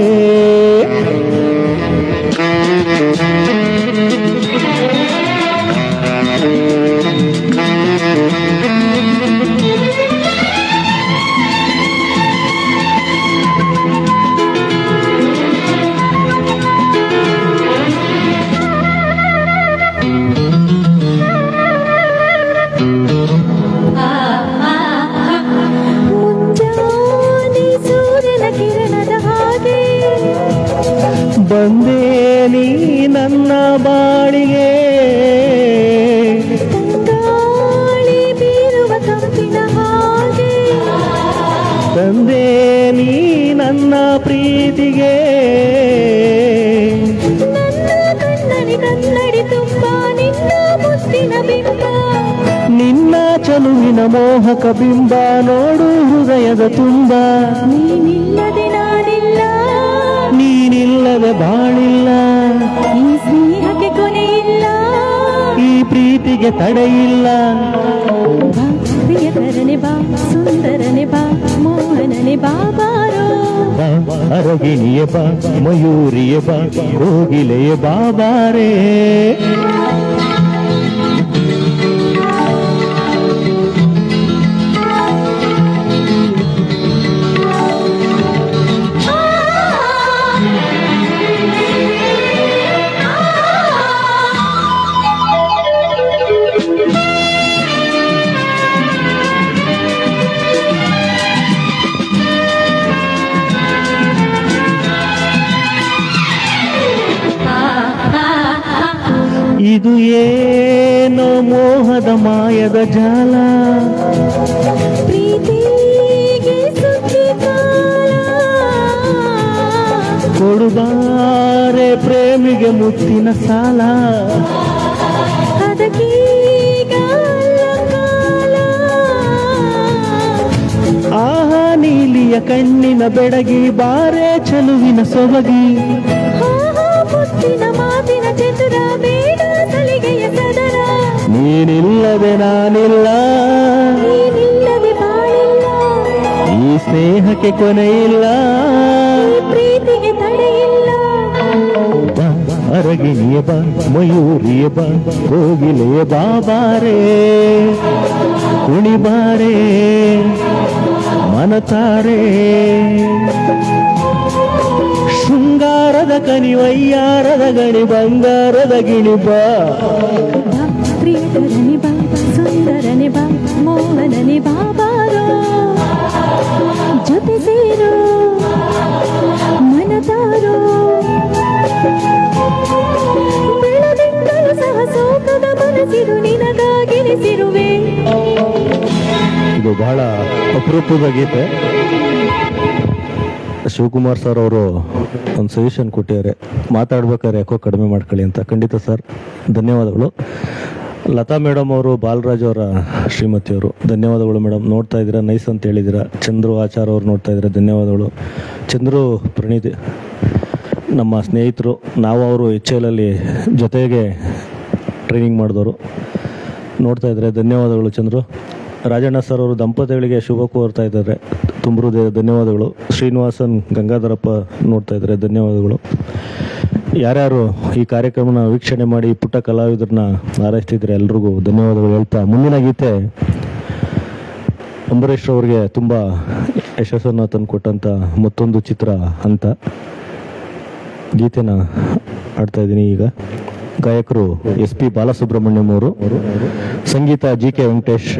ಮುಂಜಾನೆ ಸೂರ್ಯನ ಕಿರಣದ ಹಾಗೆ ಬಂದೇ ನೀ ನನ್ನ ಬಾಳಿಗೆ, ತಂಗಾಳಿ ಬೀರುವ ಕಂಪಿನ ಹಾಗೆ, ತಂದೆ ನೀ ನನ್ನ ಪ್ರೀತಿಗೆ, ನನ್ನ ಕಣ್ಣನಿ ಕನ್ನಡಿ ತುಂಬ ನಿನ್ನ ಮುತ್ತಿನ ಬಿಂಬ, ನಿನ್ನ ಚಲುವಿನ ಮೋಹಕ ಬಿಂಬ ನೋಡು ಹೃದಯದ ತುಂಬ. ನೀನಿಲ್ಲದೆ ನಾನಿಲ್ಲ, ನೀನಿಲ್ಲದೆ ಬಾಳಿಲ್ಲ, ಈ ಸ್ನೇಹಕ್ಕೆ ಕೊನೆಯಿಲ್ಲ, ಈ ಪ್ರೀತಿಗೆ ತಡೆಯಿಲ್ಲ. ಬಾ ಪ್ರಿಯಕರನೆ ಬಾ, ಸುಂದರನೆ ಬಾ, ಮೋಹನನೆ ಬಾ ಬಾರೋ, ಬಾ ಅರಗಿಣಿಯ ಬಾ, ಮಯೂರಿಯ ಬಾ, ಕೋಗಿಲೆಯ ಬಾಬಾರೇ. ಇದು ಏನೋ ಮೋಹದ ಮಾಯದ ಜಾಲ, ಪ್ರೀತಿಗೆ ಸುಗ್ಗಿ ಕಾಲ. ಕೊಡುಬಾರೆ ಪ್ರೇಮಿಗೆ ಮುತ್ತಿನ ಸಾಲ, ಅದಕ್ಕೀಗ ಅಲ್ಲ ಕಾಲ. ಆಹಾ ನೀಲಿಯ ಕಣ್ಣಿನ ಬೆಡಗಿ ಬಾರೆ ಚೆಲುವಿನ ಸೊಬಗಿ, ಮುತ್ತಿನ ಮಾತಿನ ಚತುರ ಬೇಡ ಸಲಿಗೆಯ ಸದರ. ನೀನಿಲ್ಲದೆ ನಾನಿಲ್ಲ, ನೀನಿಲ್ಲದೆ ಬಾಳಿಲ್ಲ, ಈ ಸ್ನೇಹಕ್ಕೆ ಕೊನೆಯಿಲ್ಲ. ಈ ಪ್ರೀತಿಗೆ ತಡೆಯಿಲ್ಲ. ಬಾ ಅರಗಿಣಿಯ ಬಾ ಮಯೂರಿಯ ಬಾ ಕೋಗಿಲೆಯ ಬಾಬಾರೇ, ಕುಣಿಬಾರೇ ಮನತಾರೆ. ಶೃಂಗಾರದ ಕನಿ ವಯ್ಯಾರದ ಗಣಿ ಬಂಗಾರದ ಗಿಣಿ ಬಾ. ಬಾ ಪ್ರಿಯಕರನೆ ಬಾ, ಸುಂದರನೆ ಬಾ, ಮೋಹನನೆ ಬಾ ಬಾರೋ, ಜೊತೆ ಸೇರೋ ಮನತಾರೋ. ಬೆಳದಿಂಗಳು ಸಹ ಸೋಕದ ಮನಸ್ಸಿರು ನಿನಗಾಗಿರಿಸಿರುವೆ. ಇದು ಬಹಳ ಅಪರೂಪದ ಗೀತೆ. ಶಿವಕುಮಾರ್ ಸರ್ ಅವರು ಒಂದು ಸಜೆಷನ್ ಕೊಟ್ಟಿದ್ದಾರೆ, ಮಾತಾಡ್ಬೇಕಾದ್ರೆ ಯಾಕೋ ಕಡಿಮೆ ಮಾಡ್ಕೊಳ್ಳಿ ಅಂತ. ಖಂಡಿತ ಸರ್, ಧನ್ಯವಾದಗಳು. ಲತಾ ಮೇಡಮ್ ಅವರು, ಬಾಲರಾಜ್ ಅವರ ಶ್ರೀಮತಿಯವರು, ಧನ್ಯವಾದಗಳು ಮೇಡಮ್. ನೋಡ್ತಾ ಇದ್ದೀರಾ, ನೈಸ್ ಅಂತ ಹೇಳಿದ್ದೀರಾ. ಚಂದ್ರು ಆಚಾರ್ ಅವರು ನೋಡ್ತಾ ಇದ್ದೀರಾ, ಧನ್ಯವಾದಗಳು. ಚಂದ್ರು ಪ್ರಣೀತ್ ನಮ್ಮ ಸ್ನೇಹಿತರು, ನಾವು ಅವರು HL ಅಲ್ಲಿ ಜೊತೆಗೆ ಟ್ರೈನಿಂಗ್ ಮಾಡಿದವರು, ನೋಡ್ತಾ ಇದ್ದಾರೆ, ಧನ್ಯವಾದಗಳು ಚಂದ್ರು. ರಾಜಣ್ಣ ಸರ್ ಅವರು ದಂಪತಿಗಳಿಗೆ ಶುಭ ಕೋರ್ತಾ ಇದ್ದಾರೆ, ತುಂಬ ಧನ್ಯವಾದಗಳು. ಶ್ರೀನಿವಾಸನ್ ಗಂಗಾಧರಪ್ಪ ನೋಡ್ತಾ ಇದ್ದಾರೆ, ಧನ್ಯವಾದಗಳು. ಯಾರ್ಯಾರು ಈ ಕಾರ್ಯಕ್ರಮನ ವೀಕ್ಷಣೆ ಮಾಡಿ ಪುಟ್ಟ ಕಲಾವಿದರನ್ನ ಹಾರೈಸ್ತಿದ್ರೆ ಎಲ್ರಿಗೂ ಧನ್ಯವಾದಗಳು ಹೇಳ್ತಾ, ಮುಂದಿನ ಗೀತೆ ಅಂಬರೀಷ್ ಅವರಿಗೆ ತುಂಬ ಯಶಸ್ಸನ್ನು ತಂದುಕೊಟ್ಟಂಥ ಮತ್ತೊಂದು ಚಿತ್ರ ಅಂತ ಗೀತೆನ ಆಡ್ತಾ ಇದ್ದೀನಿ ಈಗ. ಗಾಯಕರು SP ಬಾಲಸುಬ್ರಹ್ಮಣ್ಯಂ ಅವರು, ಸಂಗೀತ GK ವೆಂಕಟೇಶ್,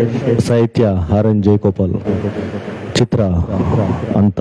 ಸಾಹಿತ್ಯ RN ಜಯಗೋಪಾಲ್. ಚಿತ್ರ ಅಂತ.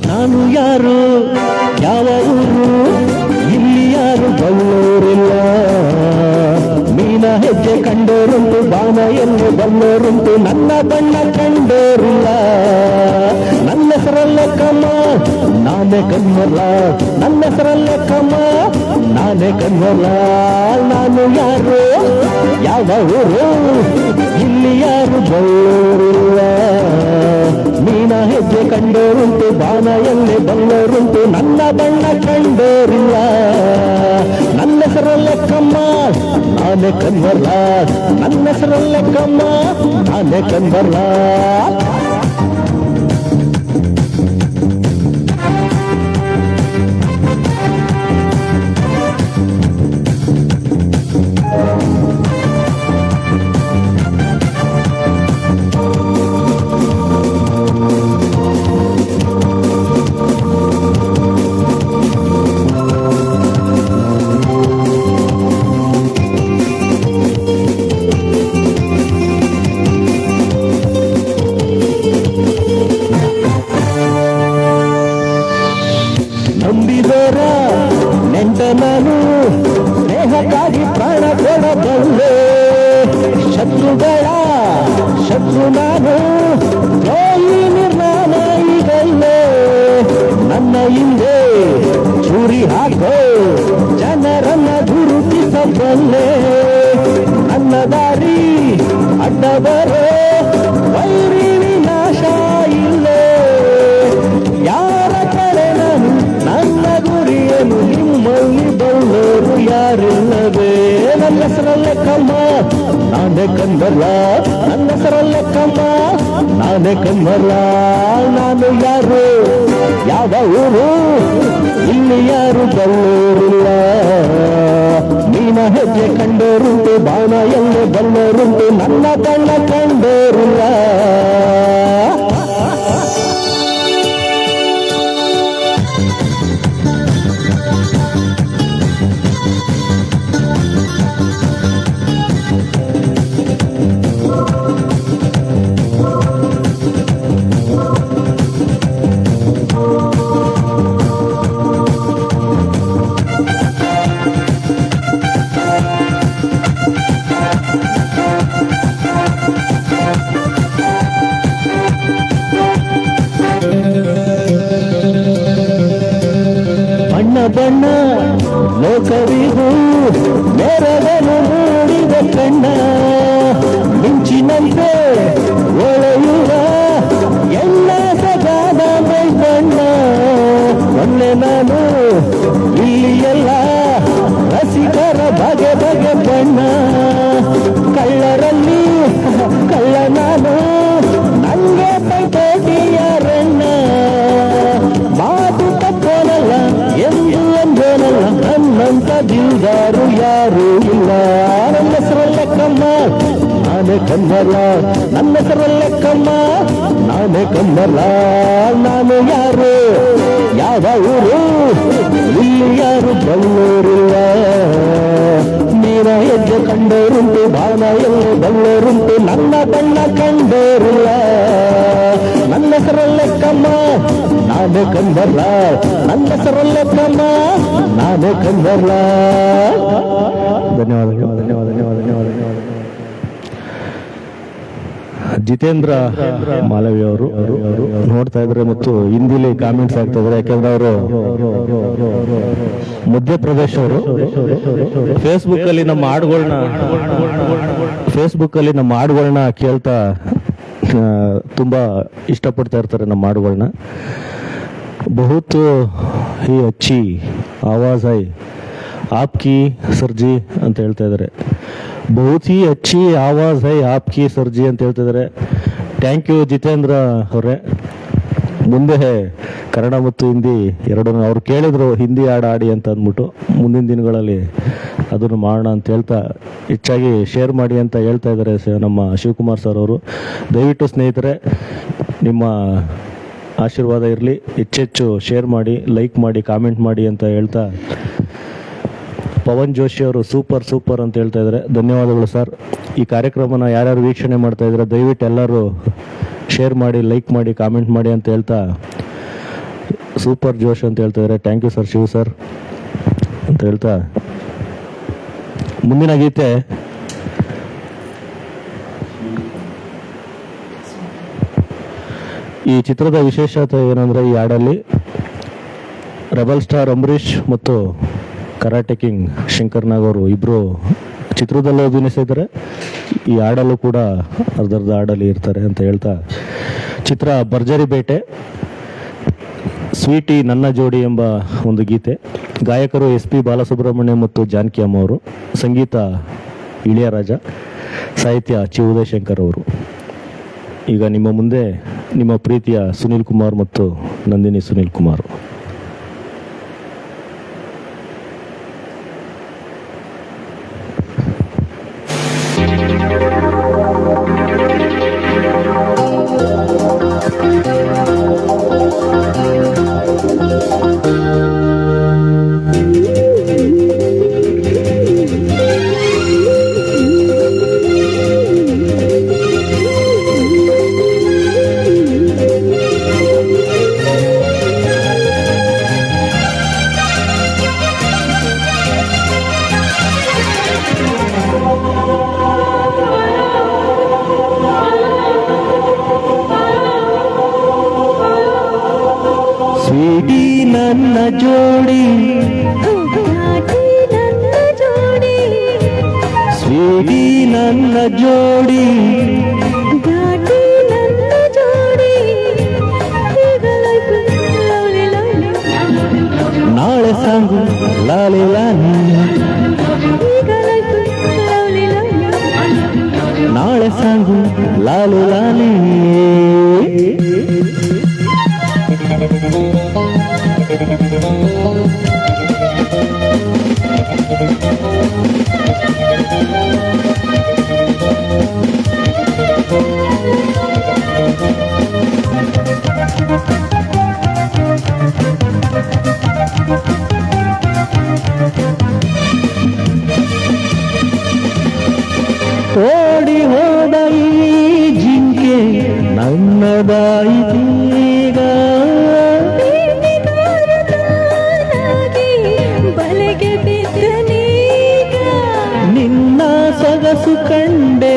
ನಾನು ಯಾರು, ಯಾವ ಊರು, ಇಲ್ಲಿ ಯಾರು ಬಲ್ಲೋರಿಲ್ಲ. ಮೀನ ಹೆಜ್ಜೆ ಕಂಡೋರುಂಟು, ಬಾನ ಎಂದು ಬಲ್ಲೋರುಂಟು, ನನ್ನ ಬಣ್ಣ ಕಂಡೋರಿಲ್ಲ. ನನ್ನ ಹೆಸರಲ್ಲೇ ಕಮ್ಮ, ನಾನೇ ಕನ್ವಲ್ಲ. ನನ್ನ ಹೆಸರಲ್ಲೇ ಕಮ್ಮ, ನಾನೇ ಕನ್ವಲ್ಲ. ನಾನು ಯಾರು, ಯಾವ ಊರು, ಇಲ್ಲಿ ಯಾರು ಬಲ್ಲೋರಿಲ್ಲ. ಮೀನ ಹೆಜ್ಜೆ ಕಂಡೋರುಂಟು, ಬಾನ ಎಲ್ಲಿ ಬಲ್ಲೋರುಂಟು, ನನ್ನ ಬಣ್ಣ ಕಂಡೋರಿಲ್ಲ. ನನ್ನ ಹೆಸರಲ್ಲೇ ಕಮ್ಮ, ನಾನೇ ಕನ್ವಲ್ಲ. ನನ್ನ ಹೆಸರಲ್ಲೇ ಕಮ್ಮ, ನಾನೇ ಕನ್ವಲ್ಲ. ನಂಬಿದೋರ ನೆಂಟ ನಾನು, ಸ್ನೇಹಕ್ಕಾಗಿ ಪ್ರಾಣ ಕೊಡಬಲ್ಲೆ. ಶತ್ರುಗಳ ಶತ್ರು ನಾನು, ದ್ರೋಹಿ ನಿರ್ನಾಮ ಈಗಲ್ಲೇ. ನನ್ನ ಹಿಂದೆ ಚೂರಿ ಹಾಕೋ ಜನರನ್ನ ಗುರುತಿಸಬಲ್ಲೆ. ನನ್ನ ದಾರಿ ಅಡ್ಡ ಬರೋ ವೈರಿ ವಿನಾಶ ಇಲ್ಲೇ. ಯಾರ ಕಡೆ ನಾನು ಲೆಕ್ಕಮ್ಮ ನಾನೇ ಕನ್ನಡ, ನನ್ನ ಹೆಸರ ಲೆಕ್ಕಮ್ಮ ನಾನೇ ಕನ್ನಡ. ನಾನು ಯಾರು, ಯಾವ ಊರು, ಇಲ್ಲಿ ಯಾರು ಬಲ್ಲೋರಿಲ್ಲ. ನೀನ ಹೆಜ್ಜೆ ಕಂಡೋರುಂಟು, ಬಾಣ ಎಲ್ಲೇ ಬಲ್ಲೋರುಂಟು, ನನ್ನ ಬಣ್ಣ ಕಂಡೋರಿಲ್ಲ. ಬಣ್ಣ ಲೋಕವಿದು ಮೆರಗನು ಮೂಡಿದ ಕಣ್ಣ, ಮಿಂಚಿನಂತೆ ಒಳೆಯುವ ಎಲ್ಲ ಸಗಾದ ಬಣ್ಣ. ಮೊನ್ನೆ ನಾನು ಇಲ್ಲಿಯೆಲ್ಲ ರಸಿಕರ ಬಗೆ ಬಗೆ ಬಣ್ಣ. ಕಳ್ಳರಲ್ಲಿ ಕಳ್ಳ ನಾನು, ನಂಗೆ ಪೈಪೋಟಿಯಾರಣ್ಣ. ಮಾತು ತಪ್ಪೋನಲ್ಲ ಎಂದು ಅಂದೋನಲ್ಲ, ನನ್ನಂತ ದಿಲ್ದಾರು ಯಾರೂ ಇಲ್ಲ. ನನ್ನ ಹೆಸರ ಲೆಕ್ಕಮ್ಮ ನಾನೇ ಕನ್ನಡ, ನನ್ನ ಹೆಸರ ಲೆಕ್ಕಮ್ಮ ನಾನೇ ಕನ್ನಡ. ನಾನು ಯಾರು, ಯಾವ ಊರು, ಇಲ್ಲಿ ಯಾರು ಬಲ್ಲೋರಿಲ್ಲ. ನೀನ ಹೆಜ್ಜೆ ಕಂಡೋರುಂಟು, ಬಾಣ ಎಲ್ಲೇ ಬಲ್ಲೋರುಂಟು, ನನ್ನ ಬಣ್ಣ ಕಂಡೋರಿಲ್ಲ. ನನ್ನ ಹೆಸರ ಲೆಕ್ಕಮ್ಮ ನಾನೇ ಕನ್ನಡ, ನನ್ನ ಹೆಸರ ಲೆಕ್ಕಮ್ಮ ನಾನೇ ಕನ್ನಡ. ಧನ್ಯವಾದಗಳು, ಧನ್ಯವಾದ, ಧನ್ಯವಾದ, ಧನ್ಯವಾದ, ಧನ್ಯವಾದ. ಜಿತೇಂದ್ರ ಮಾಲವಿ ಅವರು ನೋಡ್ತಾ ಇದ್ರೆ ಮತ್ತು ಹಿಂದಿಲಿ ಕಾಮೆಂಟ್ಸ್ ಆಗ್ತಾ ಇದ್ದಾರೆ. ಯಾಕಂದ್ರೆ ಅವರು ಮಧ್ಯಪ್ರದೇಶ ಅವರು. ಫೇಸ್ಬುಕ್ ಅಲ್ಲಿ ನಮ್ಮ ಹಾಡುಗಳನ್ನ ಕೇಳ್ತಾ ತುಂಬಾ ಇಷ್ಟಪಡ್ತಾ ಇರ್ತಾರೆ ನಮ್ಮ ಹಾಡುಗಳನ್ನ. ಬಹುತ್ ಹಿ ಅಚ್ಚಿ ಆವಾಜ್ ಹೈ ಆಪ್ಕಿ ಸರ್ಜಿ ಅಂತ ಹೇಳ್ತಾ ಇದ್ದಾರೆ. ಬಹುತ್ ಹಿ ಅಚ್ಚಿ ಆವಾಜ್ ಹೈ ಆಪ್ಕಿ ಸರ್ಜಿ ಅಂತ ಹೇಳ್ತಾ ಇದ್ದಾರೆ. ಥ್ಯಾಂಕ್ ಯು ಜಿತೇಂದ್ರ ಅವರೇ. ಮುಂದೆ ಕನ್ನಡ ಮತ್ತು ಹಿಂದಿ ಎರಡನ್ನೂ ಅವ್ರು ಕೇಳಿದ್ರು, ಹಿಂದಿ ಹಾಡು ಆಡಿ ಅಂತ ಅಂದ್ಬಿಟ್ಟು. ಮುಂದಿನ ದಿನಗಳಲ್ಲಿ ಅದನ್ನು ಮಾಡೋಣ ಅಂತ ಹೇಳ್ತಾ ಹೆಚ್ಚಾಗಿ ಶೇರ್ ಮಾಡಿ ಅಂತ ಹೇಳ್ತಾ ಇದ್ದಾರೆ ನಮ್ಮ ಶಿವಕುಮಾರ್ ಸರ್ ಅವರು. ದಯವಿಟ್ಟು ಸ್ನೇಹಿತರೆ ನಿಮ್ಮ ಆಶೀರ್ವಾದ ಇರಲಿ, ಹೆಚ್ಚೆಚ್ಚು ಶೇರ್ ಮಾಡಿ, ಲೈಕ್ ಮಾಡಿ, ಕಾಮೆಂಟ್ ಮಾಡಿ ಅಂತ ಹೇಳ್ತಾ ಪವನ್ ಜೋಶಿ ಅವರು ಸೂಪರ್ ಸೂಪರ್ ಅಂತ ಹೇಳ್ತಾ ಇದ್ದಾರೆ. ಧನ್ಯವಾದಗಳು ಸರ್. ಈ ಕಾರ್ಯಕ್ರಮನ ಯಾರ್ಯಾರು ವೀಕ್ಷಣೆ ಮಾಡ್ತಾ ಇದ್ದಾರೆ ದಯವಿಟ್ಟು ಎಲ್ಲರೂ ಶೇರ್ ಮಾಡಿ, ಲೈಕ್ ಮಾಡಿ, ಕಾಮೆಂಟ್ ಮಾಡಿ ಅಂತ ಹೇಳ್ತಾ ಸೂಪರ್ ಜೋಶ್ ಅಂತ ಹೇಳ್ತಾ ಇದ್ದಾರೆ. Thank you sir, Shiv sir ಅಂತ ಹೇಳ್ತಾ ಮುಂದಿನ ಗೀತೆ ಈ ಚಿತ್ರದ ವಿಶೇಷತೆ ಏನಂದ್ರೆ, ಈ ಹಾಡಲ್ಲಿ ರೆಬಲ್ ಸ್ಟಾರ್ ಅಂಬರೀಷ್ ಮತ್ತು ಕರಾಟೆ ಕಿಂಗ್ ಶಂಕರ್ ನಾಗ್ ಅವರು ಇಬ್ರು ಚಿತ್ರದಲ್ಲೂ ಅಭಿನಯಿಸಿದ್ದಾರೆ. ಈ ಹಾಡಲ್ಲೂ ಕೂಡ ಅರ್ಧರ್ಧ ಹಾಡಲ್ಲಿ ಇರ್ತಾರೆ ಅಂತ ಹೇಳ್ತಾ ಚಿತ್ರ ಭರ್ಜರಿ ಬೇಟೆ, ಸ್ವೀಟಿ ನನ್ನ ಜೋಡಿ ಎಂಬ ಒಂದು ಗೀತೆ. ಗಾಯಕರು SP ಬಾಲಸುಬ್ರಹ್ಮಣ್ಯ ಮತ್ತು ಜಾನಕಿ ಅಮ್ಮ ಅವರು, ಸಂಗೀತ ಇಳಿಯರಾಜ, ಸಾಹಿತ್ಯ ಚಿ ಉದಯಶಂಕರ್ ಅವರು. ಈಗ ನಿಮ್ಮ ಮುಂದೆ ನಿಮ್ಮ ಪ್ರೀತಿಯ ಸುನಿಲ್ ಕುಮಾರ್ ಮತ್ತು ನಂದಿನಿ ಸುನಿಲ್ ಕುಮಾರ್. ಸ್ವೀಟಿ ನನ್ನ ಜೋಡಿ, ನನ್ನ ಜೋಡಿ, ಸ್ವೀಟಿ ನನ್ನ ಜೋಡಿ, ಘಾಟಿ ನನ್ನ ಜೋಡಿ. ಈಗ life lovely, lovely. ನಾಳೆ ಸಾಂಗು ಲಾಲಿ ಲಾನಿ, ಈಗ life lovely, ನಾಳೆ ಸಾಗು ಲಾಲು ಲಾಲಿ. ಓಡಿ ಹೋದ ಈ ಜಿಂಕೆ ನನ್ನದಾಯಿತೀಗ. ಬಲೆಗೆ ಬಿದ್ದನೀಗ. ನಿನ್ನ ಸೊಗಸು ಕಂಡೆ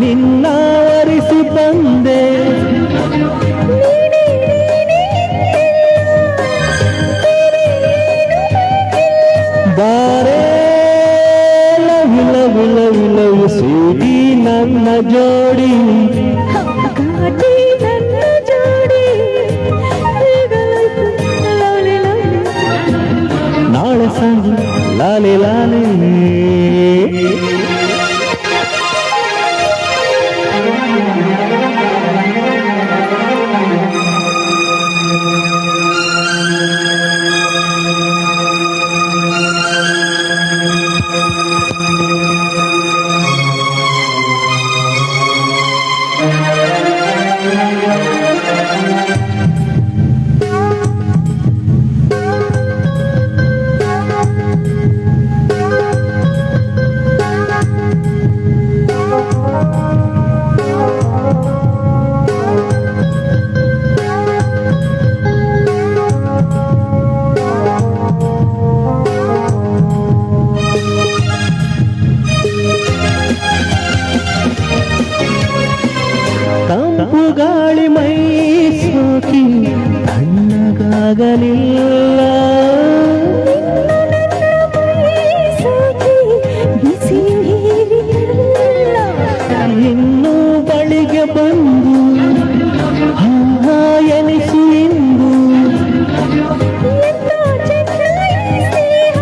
ನಿನ್ನ ವರಿಸಿ ಬಂದೆ. ಬಾರೇ love love love love sweetie ನನ್ನ ಜೋಡಿ. ಘಾಟಿ ನನ್ನ ಜೋಡಿ. ಈಗಲಾಯ್ತು ಲವ್ಲಿ ಲವ್ಲಿ. ನಾಳೆ ಸಾಗು ಲಾಲಿ ಲಾಲಿ. ತಂಪು ಗಾಳಿ ಮೈ ಸೋಕಿ ತಣ್ಣಗಾಗಲಿಲ್ಲ. ಸಾಕಿ ಬಿಸಿ ನೀರಿಲ್ಲ. ಇನ್ನು ಬಳಿಗೆ ಬಂದು ಹಾ ಎನಿಸು ಇಂದು. ಎಂತ ಚೆನ್ನ ಈ ಸ್ನೇಹ,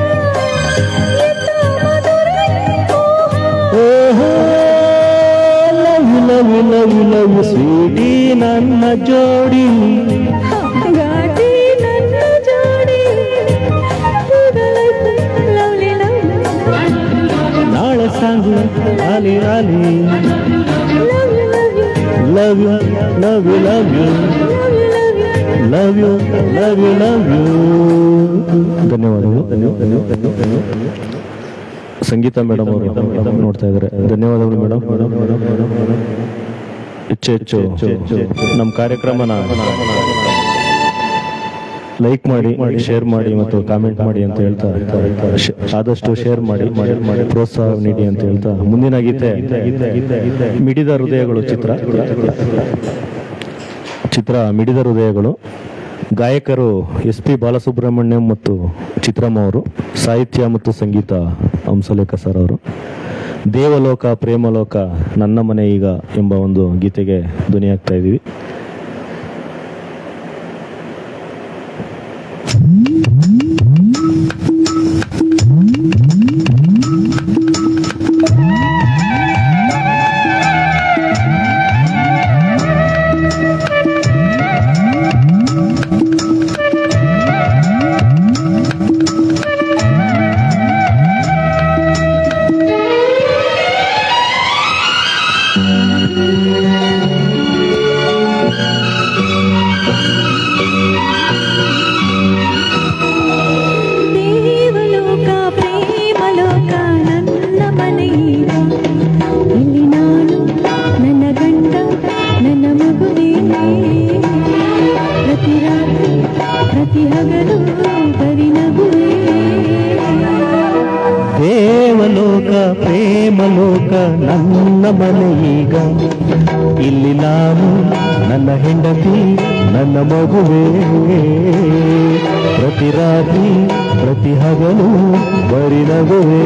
ಎಂತ ಮಧುರ ಈ ಮೋಹ. ಓಹೋ love love love love sweetie ನನ್ನ ಜೋಡಿ. ಘಾಟಿ ನನ್ನ ಜೋಡಿ. ಈಗಲಾಯ್ತು ಲವ್ಲಿ ಲವ್ಲಿ. ನಾಳೆ ಸಾಗು ಲಾಲಿ ಲಾಲಿ. Love you love you love you love you love you love you. ಧನ್ಯವಾದಗಳು. ಸಂಗೀತ ಮೇಡಮ್ ಅವರು ನೋಡ್ತಾ ಇದ್ದಾರೆ. ಧನ್ಯವಾದಗಳು ಮೇಡಮ್. ಹೆಚ್ಚು ನಮ್ಮ ಕಾರ್ಯಕ್ರಮನ ಲೈಕ್ ಮಾಡಿ, ಶೇರ್ ಮಾಡಿ ಮತ್ತು ಕಾಮೆಂಟ್ ಮಾಡಿ ಅಂತ ಹೇಳ್ತಾ, ಆದಷ್ಟು ಶೇರ್ ಮಾಡಿ ಪ್ರೋತ್ಸಾಹ ನೀಡಿ ಅಂತ ಹೇಳ್ತಾ, ಮುಂದಿನ ಗೀತೆ ಮಿಡಿದ ಹೃದಯಗಳು ಚಿತ್ರ ಮಿಡಿದ ಹೃದಯಗಳು. ಗಾಯಕರು SP ಬಾಲಸುಬ್ರಹ್ಮಣ್ಯಂ ಮತ್ತು ಚಿತ್ರಮ್ಮ ಅವರು. ಸಾಹಿತ್ಯ ಮತ್ತು ಸಂಗೀತ ಹಂಸಲೇಖ ಸರ್ ಅವರು. ದೇವಲೋಕ ಪ್ರೇಮಲೋಕ ನನ್ನ ಮನೆ ಈಗ ಎಂಬ ಒಂದು ಗೀತೆಗೆ ಧ್ವನಿಯಾಗ್ತಾ ಇದ್ದೀವಿ. ದೇವಲೋಕ ಪ್ರೇಮಲೋಕ ನನ್ನ ಮನೆಯೀಗ. ಇಲ್ಲಿ ನಾನು ನನ್ನ ಗಂಡ ನನ್ನ ಮಗುವೇ. ಪ್ರತಿ ರಾತ್ರಿ ಪ್ರತಿ ಹಗಲು ಬರಿ ನಗುವೇ. ದೇವಲೋಕ ಪ್ರೇಮಲೋಕ ನನ್ನ ಮನೆ ಈಗ. ಇಲ್ಲಿ ನಾನು ನನ್ನ ಹೆಂಡತಿ ನನ್ನ ಮಗುವೇ. ಪ್ರತಿ ರಾತ್ರಿ ಪ್ರತಿ ಹಗಲು ಬರಿ ನಗುವೇ.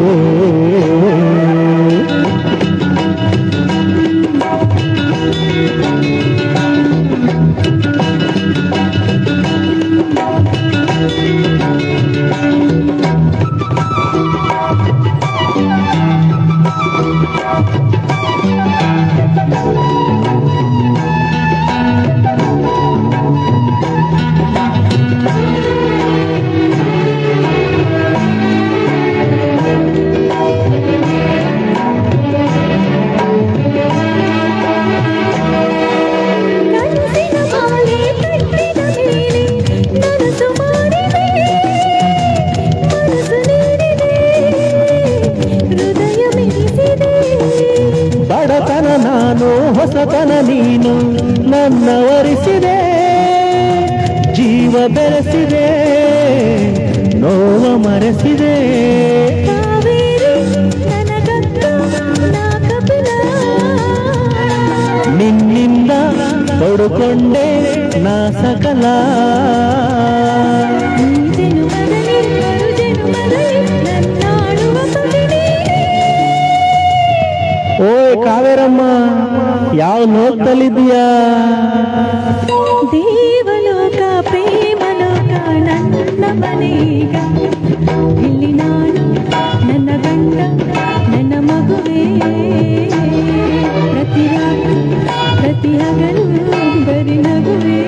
ಹೊಸತನ ನೀನು ನನ್ನ ಒರೆಸಿದೆ, ಜೀವ ಬೆರೆಸಿದೆ, ನೋವ ಮರೆಸಿದೆ. ಕಾವೇರಿ ನನಗಂತೂ ನಾ ಕಪಿಲ. ನಿನ್ನಿಂದ ಪಡುಕೊಂಡೆ ನಾ ಸಕಲ. ಈ ಜನುಮದಲ್ಲಿ ಮರು ಜನುಮದಲ್ಲಿ ನನ್ನಾಡುವ ಕವಿ ನೀನೇ. ಓಯ್ ಕಾವೇರಮ್ಮ, ಯಾವ ಲೋಕದಲ್ಲಿದ್ದೀಯಾ? ದೇವಲೋಕ ಪ್ರೇಮಲೋಕ ನನ್ನ ಮನೆಗ. ಇಲ್ಲಿ ನಾನು ನನ್ನ ಗಂಡ ನನ್ನ ಮಗುವೇ. ಪ್ರತಿ ರಾತ್ರಿ ಪ್ರತಿ ಹಗಲು ಬರಿ ನಗುವೇ.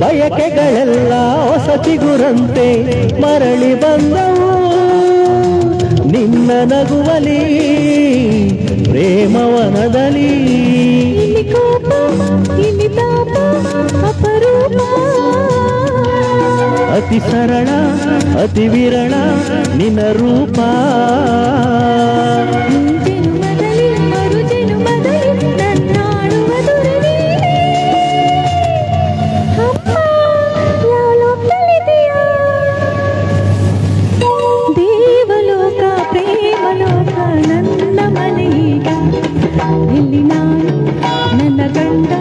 ಬಯಕೆಗಳೆಲ್ಲ ಹೊಸತಿಗುರಂತೆ ಮರಳಿ ಬಂದವು ನಿನ್ನ ನಗುವಲಿ ಪ್ರೇಮವನದಲ್ಲಿ. ಇಲ್ಲಿ ಕೋಪ ಇಲ್ಲಿ ತಾಪ ಅಪರೂಪ. ಅತಿ ಸರಳ ಅತಿ ವಿರಳ ನಿನ್ನ ರೂಪ. ಈ ಜನುಮದಲ್ಲಿ ಮರು ಜನುಮದಲ್ಲಿ ನನ್ನಾಡುವ ದೊರೆ ನೀನೇ. ಅಮ್ಮ ಯಾವ ಲೋಕದಲ್ಲಿದೆಯಾ? ದೇವಲೋಕ ಪ್ರೇಮಲೋಕ ನನ್ನ ಮನೆಯೀಗ. ಇಲ್ಲಿ ನಾನು ನನ್ನ ಗಂಡ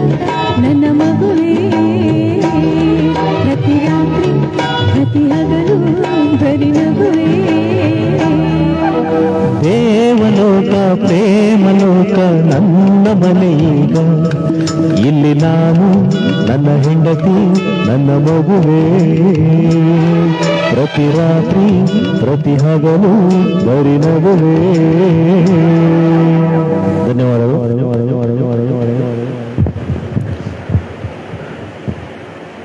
ನನ್ನ ಮಗುವೇ. ಪ್ರತಿ ರಾತ್ರಿ ಪ್ರತಿ ಹಗಲು ಬರಿ ನಗುವೇ. ದೇವಲೋಕ ಪ್ರೇಮಲೋಕ ನನ್ನ ಮನೆಯೀಗ. ಇಲ್ಲಿ ನಾನು ನನ್ನ ಹೆಂಡತಿ ನನ್ನ ಮಗುವೇ. ಪ್ರತಿ ರಾತ್ರಿ ಪ್ರತಿ ಹಗಲು ಬರಿ ನಗುವೇ. ಧನ್ಯವಾದಗಳು.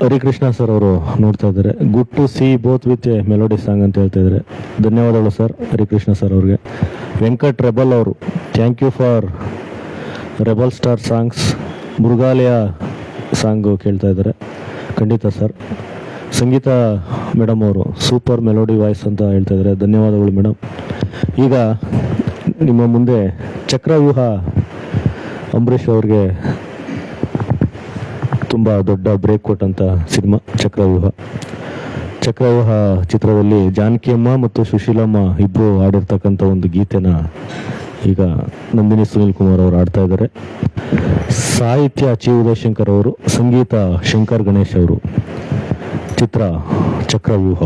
ಹರಿಕೃಷ್ಣ ಸರ್ ಅವರು ನೋಡ್ತಾ ಇದ್ದಾರೆ. Good to see both with a melody song ಅಂತ ಹೇಳ್ತಾ ಇದ್ದಾರೆ. ಧನ್ಯವಾದಗಳು ಸರ್ ಹರಿಕೃಷ್ಣ ಸರ್ ಅವ್ರಿಗೆ. ವೆಂಕಟ್ ರೆಬಲ್ ಅವರು thank you for rebel star songs. ಮೃಗಾಲಯ ಸಾಂಗು ಕೇಳ್ತಾ ಇದ್ದಾರೆ. ಖಂಡಿತ ಸರ್. ಸಂಗೀತ ಮೇಡಮ್ ಅವರು ಸೂಪರ್ ಮೆಲೋಡಿ ವಾಯ್ಸ್ ಅಂತ ಹೇಳ್ತಾ ಇದ್ದಾರೆ. ಧನ್ಯವಾದಗಳು ಮೇಡಮ್. ಈಗ ನಿಮ್ಮ ಮುಂದೆ ಚಕ್ರವ್ಯೂಹ ಅಂಬರೀಷ್ ಅವ್ರಿಗೆ ತುಂಬ ದೊಡ್ಡ ಬ್ರೇಕ್ ಕೊಟ್ಟಂಥ ಸಿನಿಮಾ ಚಕ್ರವ್ಯೂಹ. ಚಕ್ರವ್ಯೂಹ ಚಿತ್ರದಲ್ಲಿ ಜಾನಕಿಯಮ್ಮ ಮತ್ತು ಸುಶೀಲಮ್ಮ ಇಬ್ಬರು ಆಡಿರ್ತಕ್ಕಂಥ ಒಂದು ಗೀತೆನ ಈಗ ನಂದಿನಿ ಸುನೀಲ್ ಕುಮಾರ್ ಅವರು ಆಡ್ತಾ ಇದ್ದಾರೆ. ಸಾಹಿತ್ಯ ಚಿ ಉದಯಶಂಕರ್ ಅವರು, ಸಂಗೀತ ಶಂಕರ್ ಗಣೇಶ್ ಅವರು. ಚಿತ್ರ ಚಕ್ರವ್ಯೂಹ.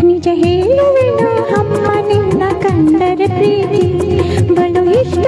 ನಿಜ ಹೇಳುವೆನು ಅಮ್ಮ ನಿನ್ನ ಕಂಡರೆ ಪ್ರೀತಿ ಬಲು ಇಷ್ಟ.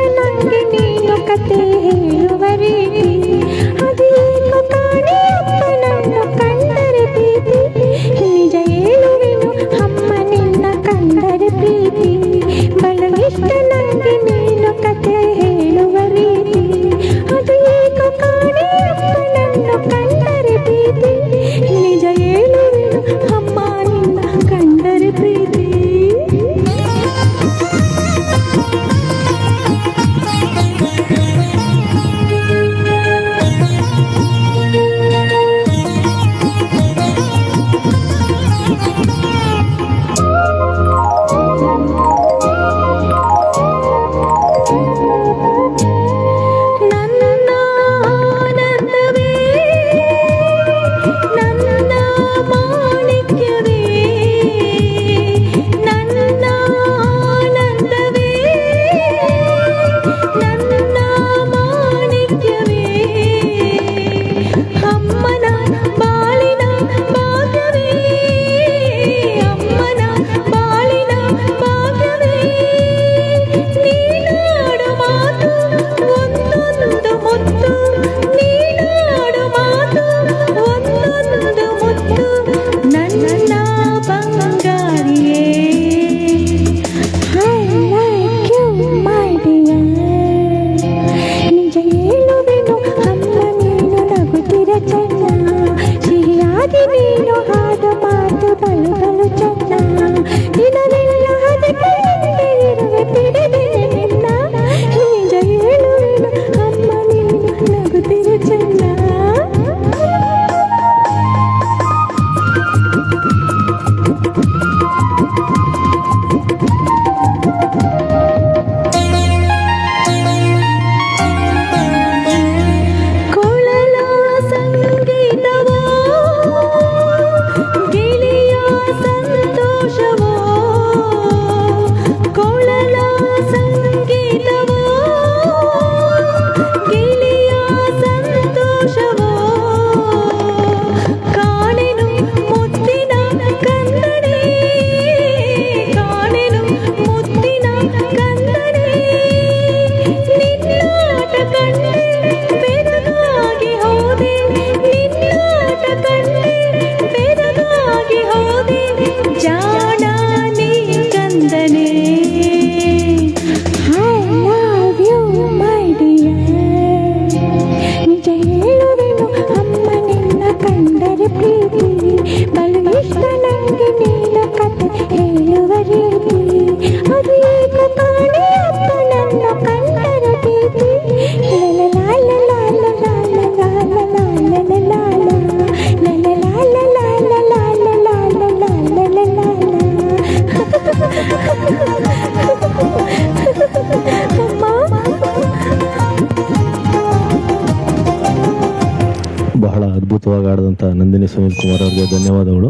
ಬಹಳ ಅದ್ಭುತವಾಗಿ ಆಡಿದಂಥ ನಂದಿನಿ ಸುನೀಲ್ ಕುಮಾರ್ ಅವರಿಗೆ ಧನ್ಯವಾದಗಳು.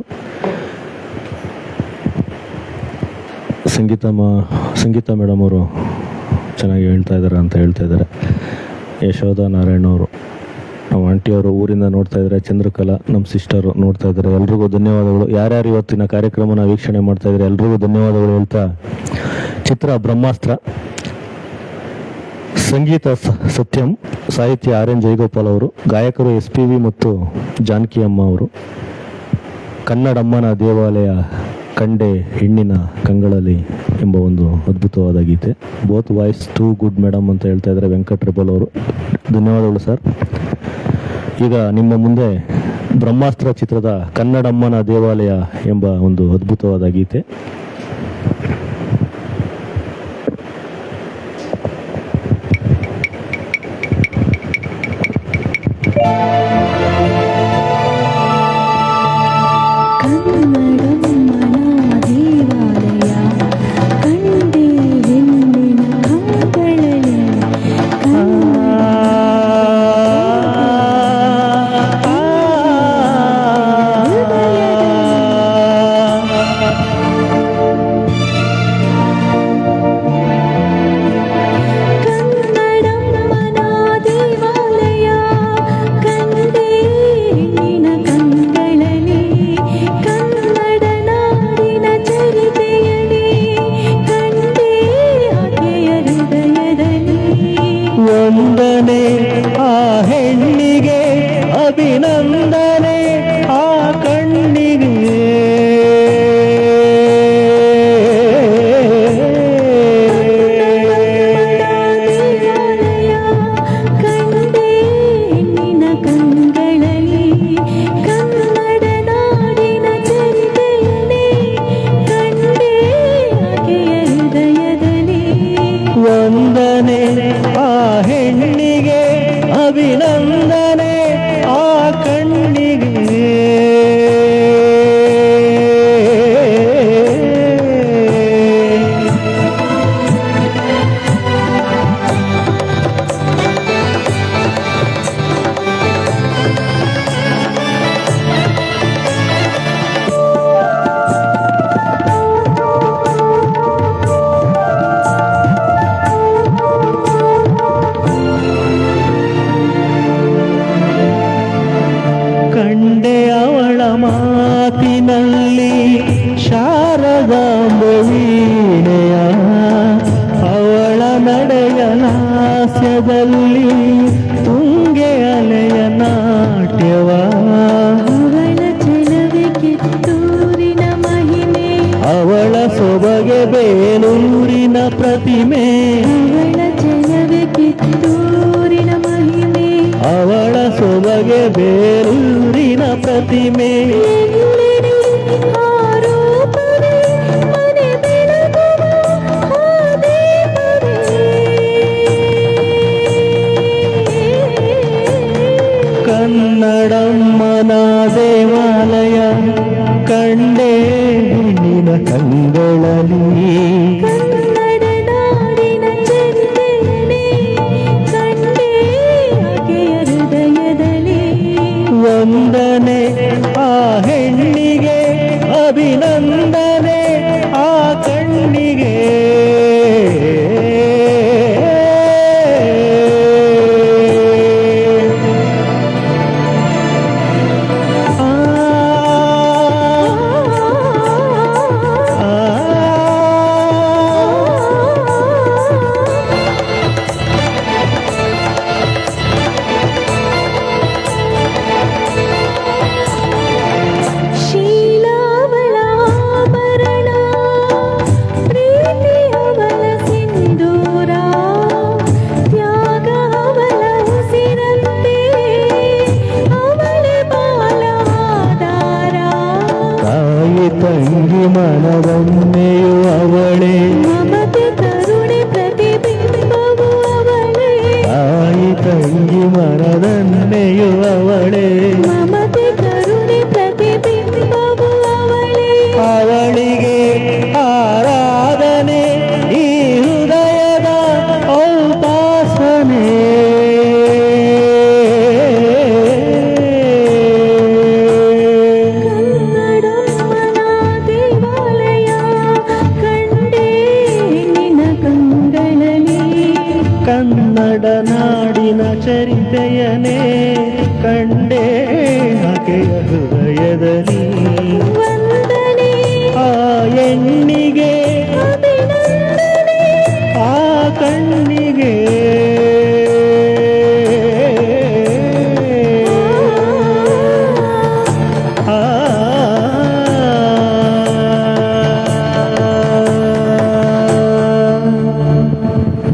ಸಂಗೀತ ಮೇಡಮ್ ಅವರು ಚೆನ್ನಾಗಿ ಹೇಳ್ತಾ ಇದ್ದಾರೆ ಅಂತ ಹೇಳ್ತಾ ಇದ್ದಾರೆ. ಯಶೋಧ ನಾರಾಯಣ ಅವರು, ನಮ್ಮ ಆಂಟಿಯವರು ಊರಿಂದ ನೋಡ್ತಾ ಇದ್ದಾರೆ. ಚಂದ್ರಕಲಾ ನಮ್ಮ ಸಿಸ್ಟರು ನೋಡ್ತಾ ಇದ್ದಾರೆ. ಎಲ್ರಿಗೂ ಧನ್ಯವಾದಗಳು. ಯಾರ್ಯಾರು ಇವತ್ತಿನ ಕಾರ್ಯಕ್ರಮನ ವೀಕ್ಷಣೆ ಮಾಡ್ತಾ ಇದ್ದಾರೆ ಎಲ್ರಿಗೂ ಧನ್ಯವಾದಗಳು ಹೇಳ್ತಾ, ಚಿತ್ರ ಬ್ರಹ್ಮಾಸ್ತ್ರ, ಸಂಗೀತ ಸತ್ಯಂ, ಸಾಹಿತ್ಯ RN ಜಯಗೋಪಾಲ್ ಅವರು, ಗಾಯಕರು SPV ಮತ್ತು ಜಾನಕಿ ಅಮ್ಮ ಅವರು. ಕನ್ನಡಮ್ಮನ ದೇವಾಲಯ ಕಂಡೆ ಹೆಣ್ಣಿನ ಕಂಗಳಲ್ಲಿ ಎಂಬ ಒಂದು ಅದ್ಭುತವಾದ ಗೀತೆ. Both voice too good madam ಅಂತ ಹೇಳ್ತಾ ಇದ್ದಾರೆ ವೆಂಕಟ್ ರೆಬಲ್ ಅವರು. ಧನ್ಯವಾದಗಳು ಸರ್. ಈಗ ನಿಮ್ಮ ಮುಂದೆ ಬ್ರಹ್ಮಾಸ್ತ್ರ ಚಿತ್ರದ ಕನ್ನಡಮ್ಮನ ದೇವಾಲಯ ಎಂಬ ಒಂದು ಅದ್ಭುತವಾದ ಗೀತೆ. ವಂದನೆ ಆ ಹೆಣ್ಣಿಗೆ, ಅಭಿನಂದನೆ ಆ ಕಣ್ಣಿಗೆ. ವಂದನೆ ಆ ಹೆಣ್ಣಿಗೆ, ಅಭಿನಂದನೆ ಆ ಕಣ್ಣಿಗೆ. ಕಂಡೆ ಅವಳ ಮಾತಿನಲ್ಲಿ ಶಾರದಾಂಬೆ ವೀಣೆಯ, ಅವಳ ನಡೆಯ ಲಾಸ್ಯದಲ್ಲಿ ತುಂಗೆ ಅಲೆಯ ನಾಟ್ಯವ, ಅವಳ ಚೆಲುವೆ ಕಿತ್ತೂರಿನ ಮಹಿಮೆ, ಅವಳ ಸೊಬಗೆ ಬೇಲೂರಿನ ಪ್ರತಿಮೆ, ಅವಳ ಚೆಲುವೆ ಕಿತ್ತೂರಿನ ಮಹಿಮೆ, ಅವಳ ಸೊಬಗೆ ಬೇಲೂರಿನ ಪ್ರತಿಮೆ. ಎಲ್ಲೆಡೆ ಆರೋಪವೇ, ಮನೆ ಬೆಳಗುವ ಆ ದೀಪವೇ. ಕನ್ನಡಮ್ಮನ ದೇವಾಲಯ ಕಂಡೆ ಹೆಣ್ಣಿನ ಕಂಗಳಲ್ಲಿ, ಕನ್ನಡ ನಾಡಿನ ಚರಿತೆಯನ್ನೇ ಕಂಡೆ ಆಕೆಯ ಹೃದಯದಲ್ಲಿ. ವಂದನೆ ಆ ಹೆಣ್ಣಿಗೆ, ಅಭಿನಂದನೆ ಆ ಕಣ್ಣಿಗೆ. ಶೀಲಾವಳ ಆಭರಣ, ಪ್ರೀತಿ ಅವಳ ಸಿಂಧೂರ, ತ್ಯಾಗ ಅವಳ ಉಸಿರಂತೆ, ಅವಳೇ ಬಾಲ ಆಧಾರ. ತಾಯಿ ತಂಗಿ ಮನದನ್ನೆಯು ಅವಳೇ, ಮಮತೆ ಕರುಣೆ ಪ್ರತಿಬಿಂಬವು ಅವಳೇ, ತಾಯಿ ತಂಗಿ ಮನದನ್ನೆಯು ಅವಳೇ, ಮಮತೆ ಕರುಣೆ ಪ್ರತಿಬಿಂಬವು ಅವಳೇ. ಅವಳಿಗೆ ಆರಾಧನೆ ಈ ಹೃದಯದ ಔಪಾಸನೆ. ಚರಿತೆಯನೇ ಕಂಡೇ ಆಕೆಯ ಹೃದಯದಲ್ಲಿ ವಂದನೆ ಆ ಹೆಣ್ಣಿಗೆ ಅಭಿನಂದನೆ ಆ ಕಣ್ಣಿಗೆ ಆ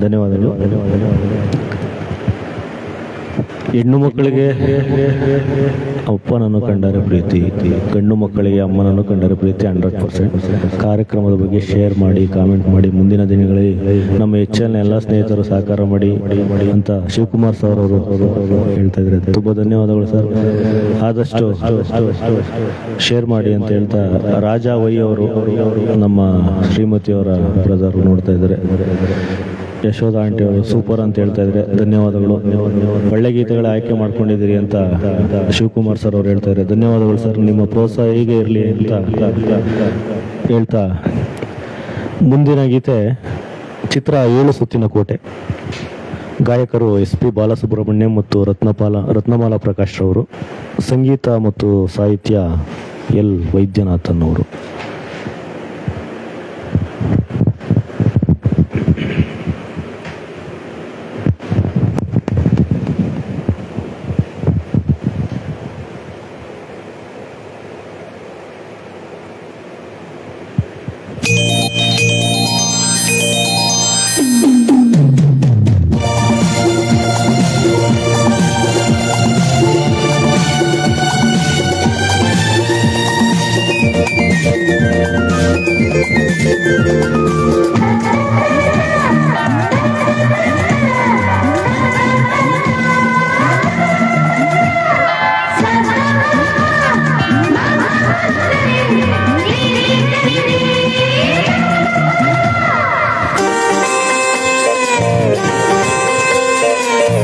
ಧನ್ಯವಾದಗಳು. ಹೆಣ್ಣು ಮಕ್ಕಳಿಗೆ ಅಪ್ಪನನ್ನು ಕಂಡರೆ ಪ್ರೀತಿ, ಗಂಡು ಮಕ್ಕಳಿಗೆ ಅಮ್ಮನನ್ನು ಕಂಡರೆ ಪ್ರೀತಿ 100%. ಕಾರ್ಯಕ್ರಮದ ಬಗ್ಗೆ ಶೇರ್ ಮಾಡಿ, ಕಾಮೆಂಟ್ ಮಾಡಿ, ಮುಂದಿನ ದಿನಗಳಲ್ಲಿ ನಮ್ಮ HL ಎಲ್ಲ ಸ್ನೇಹಿತರು ಸಹಕಾರ ಮಾಡಿ ಅಂತ ಶಿವಕುಮಾರ್ ಸರ್ ಅವರು ಹೇಳ್ತಾ ಇದ್ದಾರೆ. ತುಂಬ ಧನ್ಯವಾದಗಳು ಸರ್. ಆದಷ್ಟು ಶೇರ್ ಮಾಡಿ ಅಂತ ಹೇಳ್ತಾ ರಾಜಾ ವೈ ಅವರು ನಮ್ಮ ಶ್ರೀಮತಿಯವರ ಬ್ರದರ್ ನೋಡ್ತಾ ಇದ್ದಾರೆ. ಯಶೋಧ ಆಂಟಿ ಅವರು ಸೂಪರ್ ಅಂತ ಹೇಳ್ತಾ ಇದ್ದಾರೆ. ಧನ್ಯವಾದಗಳು. ಒಳ್ಳೆ ಗೀತೆಗಳ ಆಯ್ಕೆ ಮಾಡ್ಕೊಂಡಿದ್ದೀರಿ ಅಂತ ಶಿವಕುಮಾರ್ ಸರ್ ಅವರು ಹೇಳ್ತಾ ಇದ್ದಾರೆ. ಧನ್ಯವಾದಗಳು ಸರ್. ನಿಮ್ಮ ಪ್ರೋತ್ಸಾಹ ಹೀಗೆ ಇರಲಿ ಅಂತ ಹೇಳ್ತಾ ಮುಂದಿನ ಗೀತೆ ಚಿತ್ರ 7 ಸುತ್ತಿನ ಕೋಟೆ. ಗಾಯಕರು SP ಬಾಲಸುಬ್ರಹ್ಮಣ್ಯಂ ಮತ್ತು ರತ್ನಮಾಲಾ ಪ್ರಕಾಶ್ ರವರು. ಸಂಗೀತ ಮತ್ತು ಸಾಹಿತ್ಯ L ವೈದ್ಯನಾಥನ್ ಅವರು.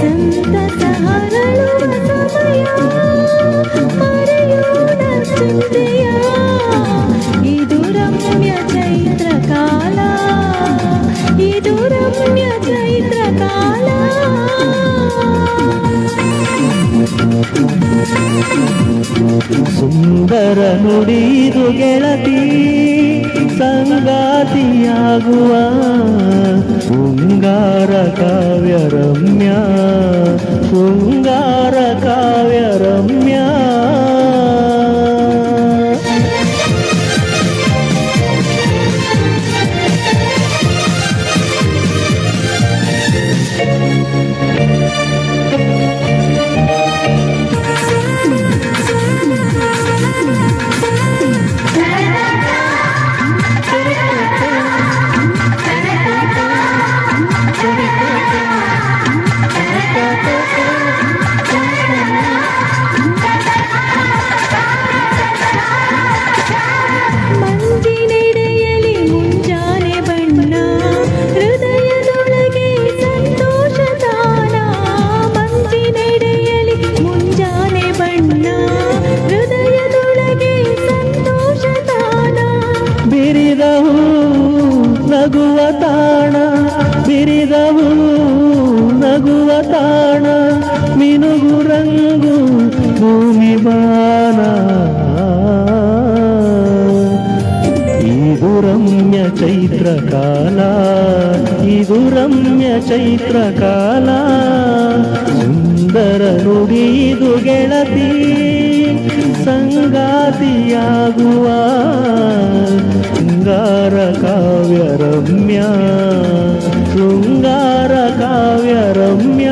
ಸಂತಸ ಹರಳುವ ಸಮಯ ಮರೆಯೋಣ ಚಿಂತೆಯ ಇದು ರಮ್ಯ ಚೈತ್ರ ಕಾಲ ಇದು ರಮ್ಯ ಚೈತ್ರ ಕಾಲ ಸುಂದರ ನುಡಿದು ಗೆಳತಿ ಸಂಗಾತಿಯಾಗುವ ಶೃಂಗಾರ ಕಾವ್ಯ ರಮ್ಯ ಶೃಂಗಾರ ಕಾವ್ಯ ರಮ್ಯ ಮಂಜಿನೆಡೆಯಲಿ ಮುಂಜಾನೆ ಬಣ್ಣ ಹೃದಯದೊಳಗೆ ಸಂತೋಷ ತಾನ ಮಂಜಿನೆಡೆಯಲಿ ಮುಂಜಾನೆ ಬಣ್ಣ ಹೃದಯದೊಳಗೆ ಸಂತೋಷ ತಾನ ಬಿರಿದವು ನಗುವ ತಾಣ ಬಿರಿದವು ನಗುವ ತಾಣ ಮಿನುಗು ರಂಗು ಭೂಮಿ ಬಾನ ಇದು ರಮ್ಯ ಚೈತ್ರ ಕಾಲ ಇದು ರಮ್ಯ ಚೈತ್ರ ಕಾಲ ಸುಂದರ ನುಡಿದು ಗೆಳತಿ ಸಂಗಾತಿಯಾಗುವ ಶೃಂಗಾರ ಕಾವ್ಯ ರಮ್ಯ ಶೃಂಗಾರ ಕಾವ್ಯ ರಮ್ಯ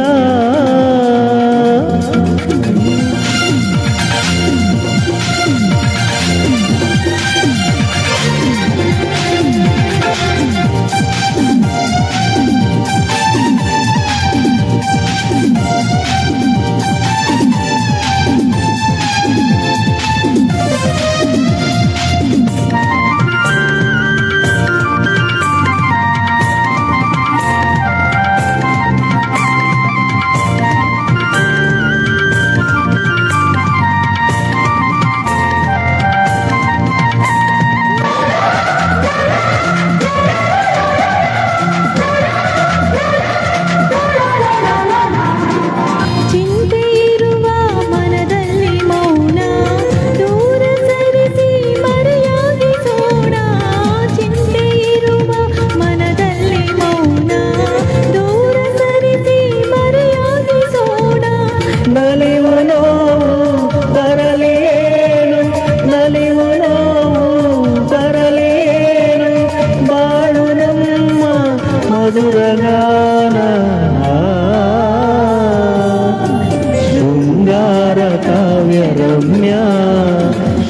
ಕಾವ್ಯ ರಮ್ಯ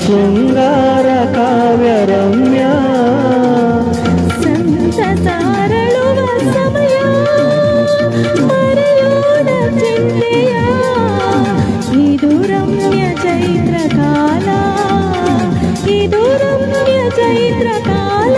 ಶೃಂಗಾರ ಕಾವ್ಯ ರಮ್ಯ ಸಂತಸಾರಳುವ ಸಮಯ ಮರೆಯೋಣ ಚಿಂತೆಯ ಇದು ರಮ್ಯ ಚೈತ್ರ ಕಾಲ ಇದು ರಮ್ಯ ಚೈತ್ರ ಕಾಲ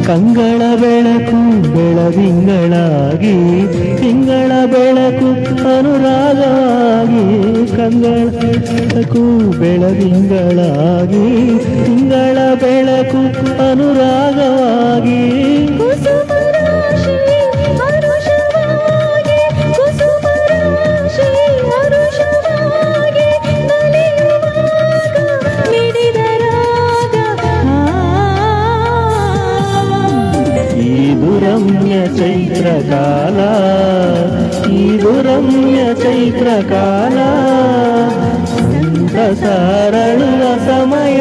ಕಂಗಳ ಬೆಳಕು ಬೆಳದಿಂಗಳಾಗಿ ತಿಂಗಳ ಬೆಳಕು ಅನುರಾಗವಾಗಿ ಕಂಗಳ ಬೆಳಕು ಬೆಳದಿಂಗಳಾಗಿ ತಿಂಗಳ ಬೆಳಕು ಅನುರಾಗವಾಗಿ ಕುಸುಮರಾಶಿ ಹರುಷವಾಗಿ ಕುಸುಮರಾಶಿ ಹರುಷವಾಗಿ ನಲಿಯುವಾಗ ಮಿಡಿದ ರಾಗ ಇದು ರಮ್ಯ ಚೈತ್ರ ಕಾಲ ಇದು ರಮ್ಯ ಚೈತ್ರ ಕಾಲ ಸಂತಸಾರಳುವ ಸಮಯ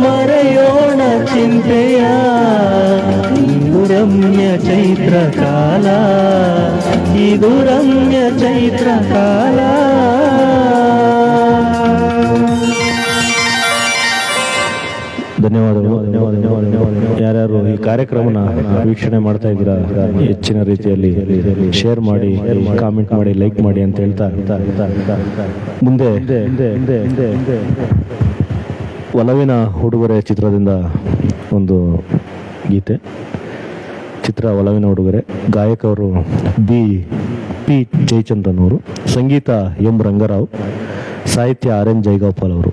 ಮರೆಯೋಣ ಚಿಂತೆಯ ಇದು ರಮ್ಯ ಚೈತ್ರ ಕಾಲ ಇದು ರಮ್ಯ ಚೈತ್ರ ಕಾಲ ಧನ್ಯವಾದಗಳು ಯಾರ್ಯಾರು ಈ ಕಾರ್ಯಕ್ರಮನ ವೀಕ್ಷಣೆ ಮಾಡ್ತಾ ಇದ್ದೀರಾ ಹೆಚ್ಚಿನ ರೀತಿಯಲ್ಲಿ ಶೇರ್ ಮಾಡಿ ಕಾಮೆಂಟ್ ಮಾಡಿ ಲೈಕ್ ಮಾಡಿ ಅಂತ ಹೇಳ್ತಾ ಮುಂದೆ ಒಲವಿನ ಉಡುಗೊರೆ ಚಿತ್ರದಿಂದ ಒಂದು ಗೀತೆ ಚಿತ್ರ ಒಲವಿನ ಉಡುಗೊರೆ ಗಾಯಕರು ಪಿ ಜಯಚಂದ್ರನ್ ಅವರು ಸಂಗೀತ ಎಂ ರಂಗರಾವ್ ಸಾಹಿತ್ಯ ಆರ್ ಎನ್ ಜಯಗೋಪಾಲ್ ಅವರು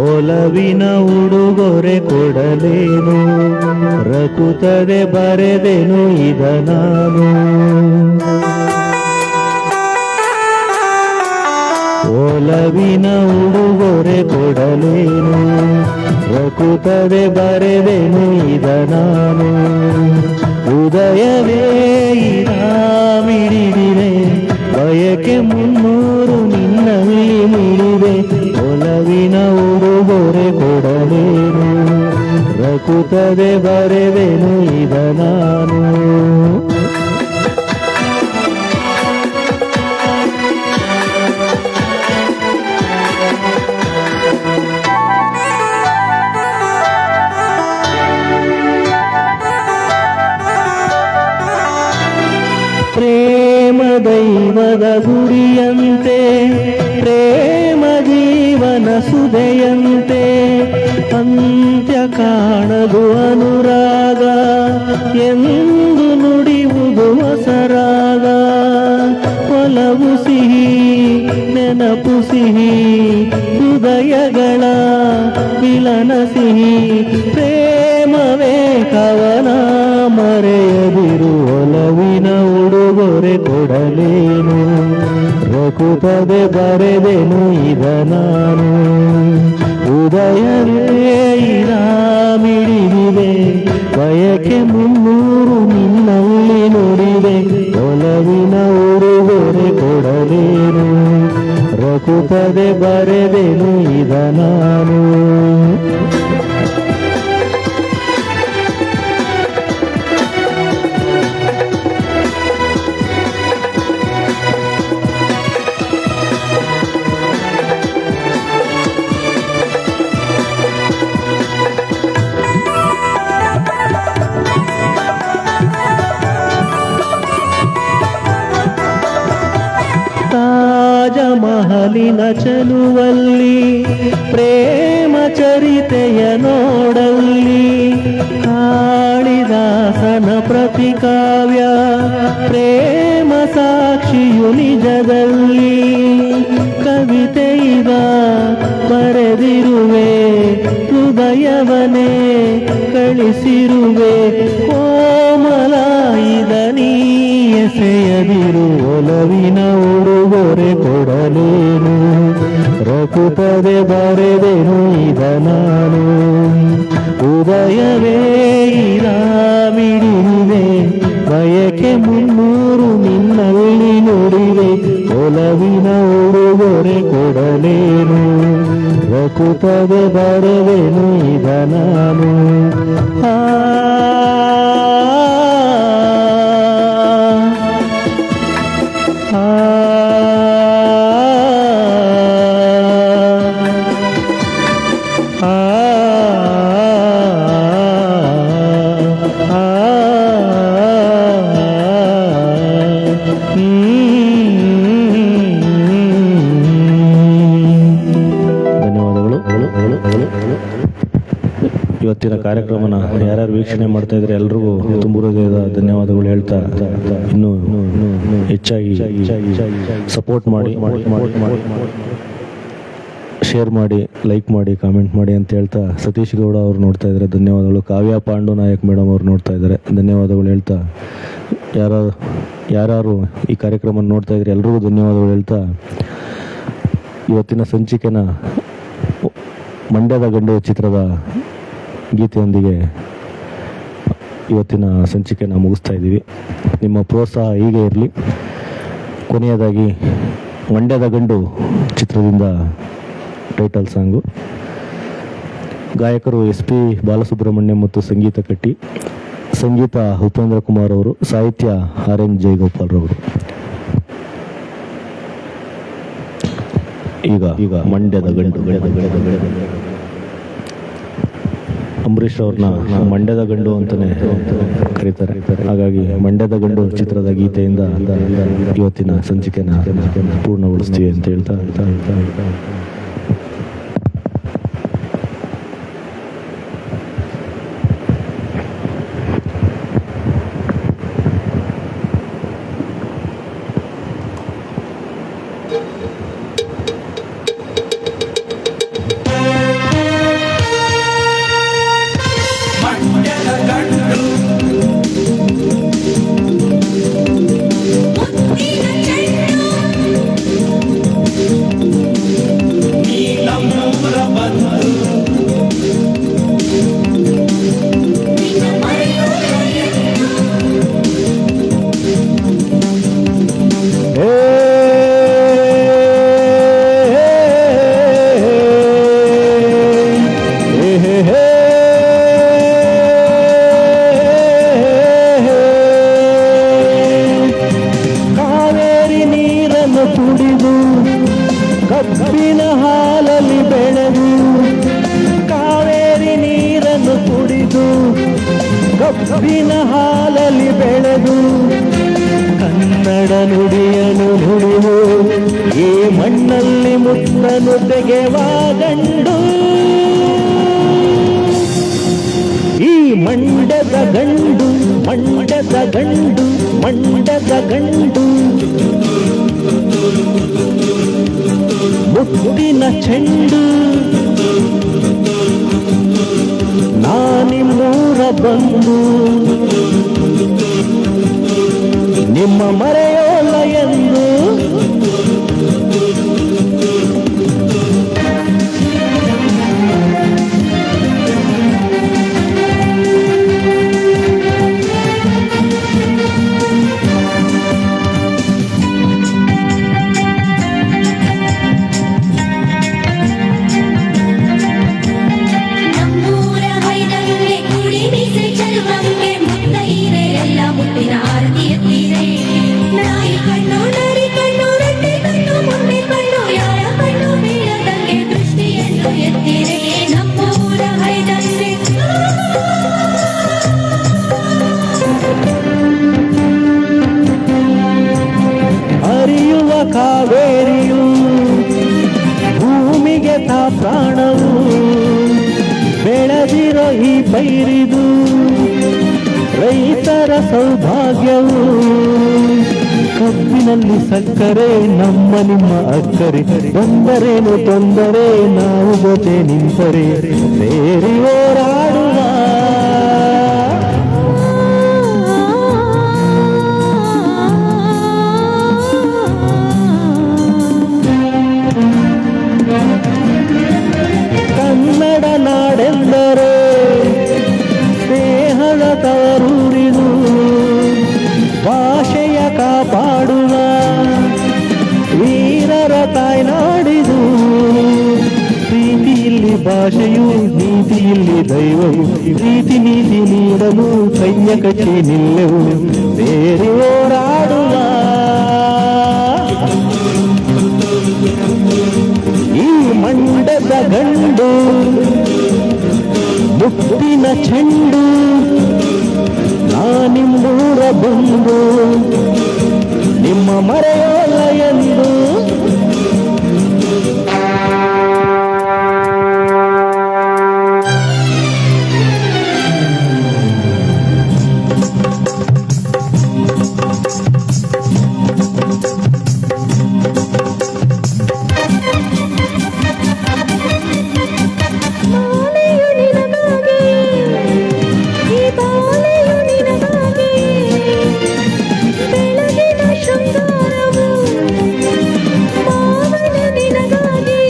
ಒಲವಿನ ಉಡುಗೊರೆ ಕೊಡಲೇನು ರಕುತ್ತದೆ ಬರೆದೆನು ಇದ ನಾನು ಒಲವಿನ ಉಡುಗೊರೆ ಕೊಡಲೇನು ರಕುತ್ತದೆ ಬರೆದೆನು ಇದ ನಾನು ಉದಯವೇ ಮಿಡಿದಿದೆ ಬಯಕೆ ಮುನ್ನೂರು ನಿನ್ನಲ್ಲಿ ಮಿಡಿದೆ ಒಲವಿನ ಉಡುಗೊರೆ ಕೊಡಲೇನು ರಕುತ್ತದೆ ಬರೆದೆನು ಇದ ನಾನು ಪ್ರೇಮ ದೈವದ ಗುರಿಯಂತೆ ಪ್ರೇಮ ಜೀವನ ಸುದೆಯಂತೆ ಅಂತ್ಯ ಕಾಣದು ಅನುರಾಗ ಎಂದು ನುಡಿಯುವುದು ಹೊಸರಾಗ ಒಲವು ಸಿಹಿ ನೆನಪು ಸಿಹಿ ಹೃದಯಗಳ ಮಿಲನ ಸಿಹಿ ಪ್ರೇಮವೇ ಕವನ ಮರೆಯದಿರು ಒಲವಿನ ಉಡುಗೊರೆ ಕೊಡಲೇನು ರಕುತ್ತದೆ ಬರೆದೆನು ಇದ ನಾನು ಉದಯವೇ ಮಿಡಿದಿದೆ ಬಯಕೆ ಮುನ್ನೂರು ನಿನ್ನಲ್ಲಿ ನುಡಿದೆ ಒಲವಿನ ಉಡುಗೊರೆ ಕೊಡಲೇನು ರಕುತ್ತದೆ ಬರೆದೆನು ಇದ ನಾನು ಹಾಲಿನ ಚಲುವಲ್ಲಿ ಪ್ರೇಮ ಚರಿತೆಯ ನೋಡಲ್ಲಿ ಕಾಳಿದಾಸನ ಪ್ರತಿಕಾವ್ಯ ಪ್ರೇಮ ಸಾಕ್ಷಿಯು ನಿಜದಲ್ಲಿ ಕವಿತೆ ಇವ ಬರೆದಿರುವೆ ಹೃದಯವನೇ ಕಳಿಸಿರುವೆ ಕೋಮಲ ಇದನೀ ಎಸೆಯದಿರು ಒಲವಿನ ಉಡುಗೊರೆ ಕೊಡಲೇನು ರಕುಪದೆ ಬರೆದೆನು ಇದ ನಾನು ಉದಯವೇ ಮಿಡಿವೆ ಬಯಕೆ 300 ನಿನ್ನಲ್ಲಿ ನುಡಿವೆ ಒಲವಿನ ಉಡುಗೊರೆ ಕೊಡಲೇನು ರಕುಪದೆ ಬರೆದೆನು ಇದ ನಾನು ಇವತ್ತಿನ ಕಾರ್ಯಕ್ರಮನ ಯಾರ್ಯಾರು ವೀಕ್ಷಣೆ ಮಾಡ್ತಾ ಇದ್ರೆ ಎಲ್ರಿಗೂ ತುಂಬ ಹೃದಯದ ಧನ್ಯವಾದಗಳು ಹೇಳ್ತಾ ಇನ್ನೂ ಹೆಚ್ಚಾಗಿ ಸಪೋರ್ಟ್ ಮಾಡಿ ಶೇರ್ ಮಾಡಿ ಲೈಕ್ ಮಾಡಿ ಕಾಮೆಂಟ್ ಮಾಡಿ ಅಂತ ಹೇಳ್ತಾ ಸತೀಶ್ ಗೌಡ ಅವ್ರು ನೋಡ್ತಾ ಇದ್ದಾರೆ ಧನ್ಯವಾದಗಳು. ಕಾವ್ಯ ಪಾಂಡು ನಾಯಕ್ ಮೇಡಮ್ ಅವ್ರು ನೋಡ್ತಾ ಇದ್ದಾರೆ ಧನ್ಯವಾದಗಳು ಹೇಳ್ತಾ ಯಾರು ಈ ಕಾರ್ಯಕ್ರಮ ನೋಡ್ತಾ ಇದ್ರೆ ಎಲ್ರಿಗೂ ಧನ್ಯವಾದಗಳು ಹೇಳ್ತಾ ಇವತ್ತಿನ ಸಂಚಿಕೆನ ಮಂಡ್ಯದ ಗಂಡು ಚಿತ್ರದ ಗೀತೆಯೊಂದಿಗೆ ಇವತ್ತಿನ ಸಂಚಿಕೆನ ಮುಗಿಸ್ತಾ ಇದ್ದೀವಿ. ನಿಮ್ಮ ಪ್ರೋತ್ಸಾಹ ಹೀಗೆ ಇರಲಿ. ಕೊನೆಯದಾಗಿ ಮಂಡ್ಯದ ಗಂಡು ಚಿತ್ರದಿಂದ ಟೈಟಲ್ ಸಾಂಗು. ಗಾಯಕರು SP ಬಾಲಸುಬ್ರಹ್ಮಣ್ಯಂ ಮತ್ತು ಸಂಗೀತ ಕಟ್ಟಿ, ಸಂಗೀತ ಉಪೇಂದ್ರ ಕುಮಾರ್ ಅವರು, ಸಾಹಿತ್ಯ RN ಜಯಗೋಪಾಲ್ ರವರು. ಈಗ ಮಂಡ್ಯದ ಗಂಡು ಅಂಬರೀಷ್ ಅವ್ರನ್ನ ಮಂಡ್ಯದ ಗಂಡು ಅಂತಾನೆ ಕರೀತಾರೆ. ಹಾಗಾಗಿ ಮಂಡ್ಯದ ಗಂಡು ಚಿತ್ರದ ಗೀತೆಯಿಂದ ಇವತ್ತಿನ ಸಂಚಿಕೆನ ಪೂರ್ಣಗೊಳಿಸ್ತೀವಿ ಅಂತ ಹೇಳ್ತಾ ಕಬ್ಬಿನ ಹಾಲಲ್ಲಿ ಬೆಳೆದು ಕಾವೇರಿ ನೀರನ್ನು ಕುಡಿದು ಕಬ್ಬಿನ ಹಾಲಲ್ಲಿ ಬೆಳೆದು ಕನ್ನಡ ನುಡಿಯನು ನುಡಿದು ಈ ಮಣ್ಣಲ್ಲಿ ಮುತ್ತನು ತೆಗೆವ ಗಂಡು ಈ ಮಂಡ್ಯದ ಗಂಡು ಮಂಡ್ಯದ ಗಂಡು ಮಂಡ್ಯದ ಗಂಡು ಮುತ್ತಿನ ಚೆಂಡು ನಾನಿಮ್ಮೂರ ಬಂದು ನಿಮ್ಮ ಮರೆಯೋಲ್ಲ ಎಂದು ಕಾವೇರಿಯು ಪೈರಿದು ರೈತರ ಸೌಭಾಗ್ಯವು ಕಬ್ಬಿನಲ್ಲಿ ಸಕ್ಕರೆ ನಮ್ಮ ನಿಮ್ಮ ಅಕ್ಕರೆ ತೊಂದರೇನು ತೊಂದರೆ ನಾವು ಜೊತೆ ನಿಂತರೆ ಸೇರಿ ಹೋರಾಡುವ ಕನ್ನಡ ನಾಡೆಂದರೆ ಸ್ನೇಹದ ತವರೂರಿದು ಭಾಷೆಯ ಕಾಪಾಡುವ ವೀರರ ತಾಯ್ನಾಡಿದು ಪ್ರೀತಿಯಲ್ಲಿ ಭಾಷೆಯು ನೀತಿಯಲ್ಲಿ ದೈವವು ಪ್ರೀತಿ ನೀತಿ ನೀಡಲು ಕೈಯ ಕಚ್ಚಿ ನಿಲ್ಲೆವು ಸೇರಿ ಹೋರಾಡುವ ಈ ಮಂಡದ ಗಂಡು ಮುತ್ತಿನ ಚೆಂಡು ನಾನಿಮ್ಮೂರ ಬಂದು ನಿಮ್ಮ ಮರೆಯೋಲ್ಲ ಎಂದು ಮಾಲೆಯು ನಿನಗಾಗಿ, ಈ ಬಾಲೆಯು ನಿನಗಾಗಿ, ಬೆಳಗಿನ ಶೃಂಗಾರವು ಮಾವನ ನಿನಗಾಗಿ.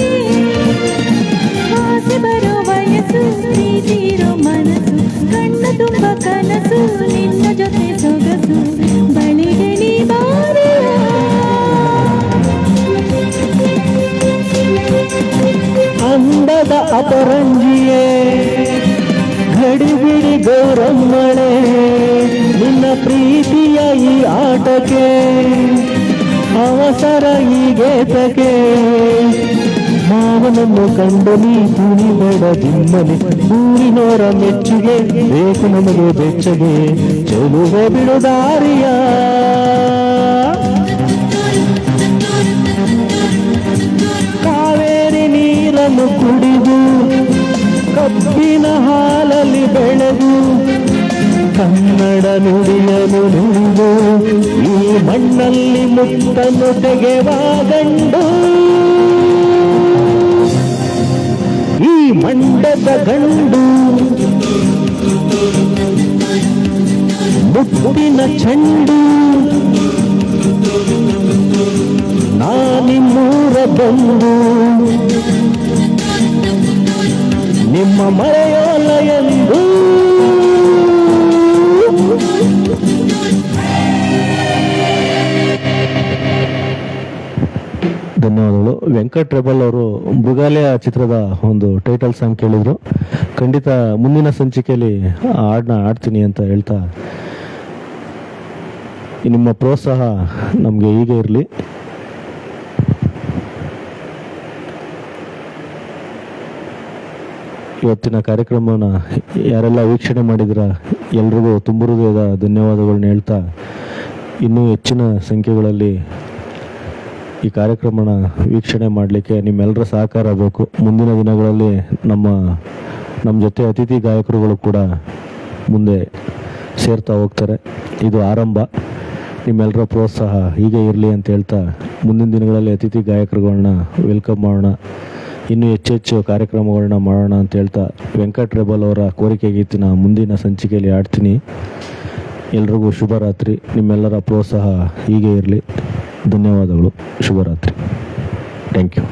ಆಸೆ ಬರೋ ವಯಸ್ಸು, ಪ್ರೀತಿ ಇರೋ ಮನಸ್ಸು, ಕಣ್ಣ ತುಂಬ ಕನಸು, ನಿನ್ನ ಜೊತೆ ಸೊಗಸು, ಬಳಿಗೆ ನೀ ಬಾರಿಯ. ಅಂದದ ಅಪರಂಜಿಯೇ ಗಡಿಬಿಡಿ ಗೌರಮ್ಮಳೆ ನಿನ್ನ ಪ್ರೀತಿಯ ಈ ಆಟಕ್ಕೆ ಅವಸರ ಈಗೇತಕ್ಕೆ ಮಾವನನ್ನು ಕಂಡು ನೀ ತುಣಿಬೇಡ ದಿಮ್ಮನೆ ಊರಿನೋರ ಮೆಚ್ಚುಗೆ ಬೇಕು ನಮಗೆ ಬೆಚ್ಚಗೆ ಚೆಲುವೆ ಬಿಡುದಾರಿಯ ಕಾವೇರಿ ನೀರನ್ನು ಕುಡಿದು ಕಬ್ಬಿನ ಹಾಲಲ್ಲಿ ಬೆಳೆದು ಕನ್ನಡ ನುಡಿಯಲು ನುಡಿದು ಈ ಮಣ್ಣಲ್ಲಿ ಮುತ್ತನ್ನು ತೆಗೆವ ಗಂಡು ಈ ಮಂಡದ ಗಂಡು ಮುತ್ತಿನ ಚೆಂಡು ನಾನಿಮ್ಮೂರ ಬಂದು ನಿಮ್ಮ ಮರೆಯೋಲ್ಲ ಎಂದು ಧನ್ಯವಾದಗಳು. ವೆಂಕಟ್ ರೆಬಲ್ ಅವರು ಮೃಗಾಲಯ ಚಿತ್ರದ ಒಂದು ಟೈಟಲ್ ಸಾಂಗ್ ಕೇಳಿದ್ರು. ಖಂಡಿತ ಮುಂದಿನ ಸಂಚಿಕೆಯಲ್ಲಿ ಆ ಹಾಡನ್ನ ಆಡ್ತೀನಿ ಅಂತ ಹೇಳ್ತಾ ನಿಮ್ಮ ಪ್ರೋತ್ಸಾಹ ನಮಗೆ ಹೀಗೆ ಇರಲಿ. ಇವತ್ತಿನ ಕಾರ್ಯಕ್ರಮವನ್ನು ಯಾರೆಲ್ಲ ವೀಕ್ಷಣೆ ಮಾಡಿದ್ರ ಎಲ್ರಿಗೂ ತುಂಬ ಹೃದಯದ ಧನ್ಯವಾದಗಳನ್ನ ಹೇಳ್ತಾ ಇನ್ನೂ ಹೆಚ್ಚಿನ ಸಂಖ್ಯೆಗಳಲ್ಲಿ ಈ ಕಾರ್ಯಕ್ರಮನ ವೀಕ್ಷಣೆ ಮಾಡಲಿಕ್ಕೆ ನಿಮ್ಮೆಲ್ಲರ ಸಹಕಾರ ಬೇಕು. ಮುಂದಿನ ದಿನಗಳಲ್ಲಿ ನಮ್ಮ ಜೊತೆ ಅತಿಥಿ ಗಾಯಕರುಗಳು ಕೂಡ ಮುಂದೆ ಸೇರ್ತಾ ಹೋಗ್ತಾರೆ. ಇದು ಆರಂಭ. ನಿಮ್ಮೆಲ್ಲರ ಪ್ರೋತ್ಸಾಹ ಹೀಗೆ ಇರಲಿ ಅಂತ ಹೇಳ್ತಾ ಮುಂದಿನ ದಿನಗಳಲ್ಲಿ ಅತಿಥಿ ಗಾಯಕರುಗಳನ್ನ ವೆಲ್ಕಮ್ ಮಾಡೋಣ, ಇನ್ನೂ ಹೆಚ್ಚೆಚ್ಚು ಕಾರ್ಯಕ್ರಮಗಳನ್ನ ಮಾಡೋಣ ಅಂತ ಹೇಳ್ತಾ ವೆಂಕಟ್ ರೆಬಲ್ ಅವರ ಕೋರಿಕೆ ಗೀತಿನ ಮುಂದಿನ ಸಂಚಿಕೆಯಲ್ಲಿ ಆಡ್ತೀನಿ. ಎಲ್ರಿಗೂ ಶುಭರಾತ್ರಿ. ನಿಮ್ಮೆಲ್ಲರ ಪ್ರೋತ್ಸಾಹ ಹೀಗೆ ಇರಲಿ. ಧನ್ಯವಾದಗಳು. ಶುಭರಾತ್ರಿ. Thank you.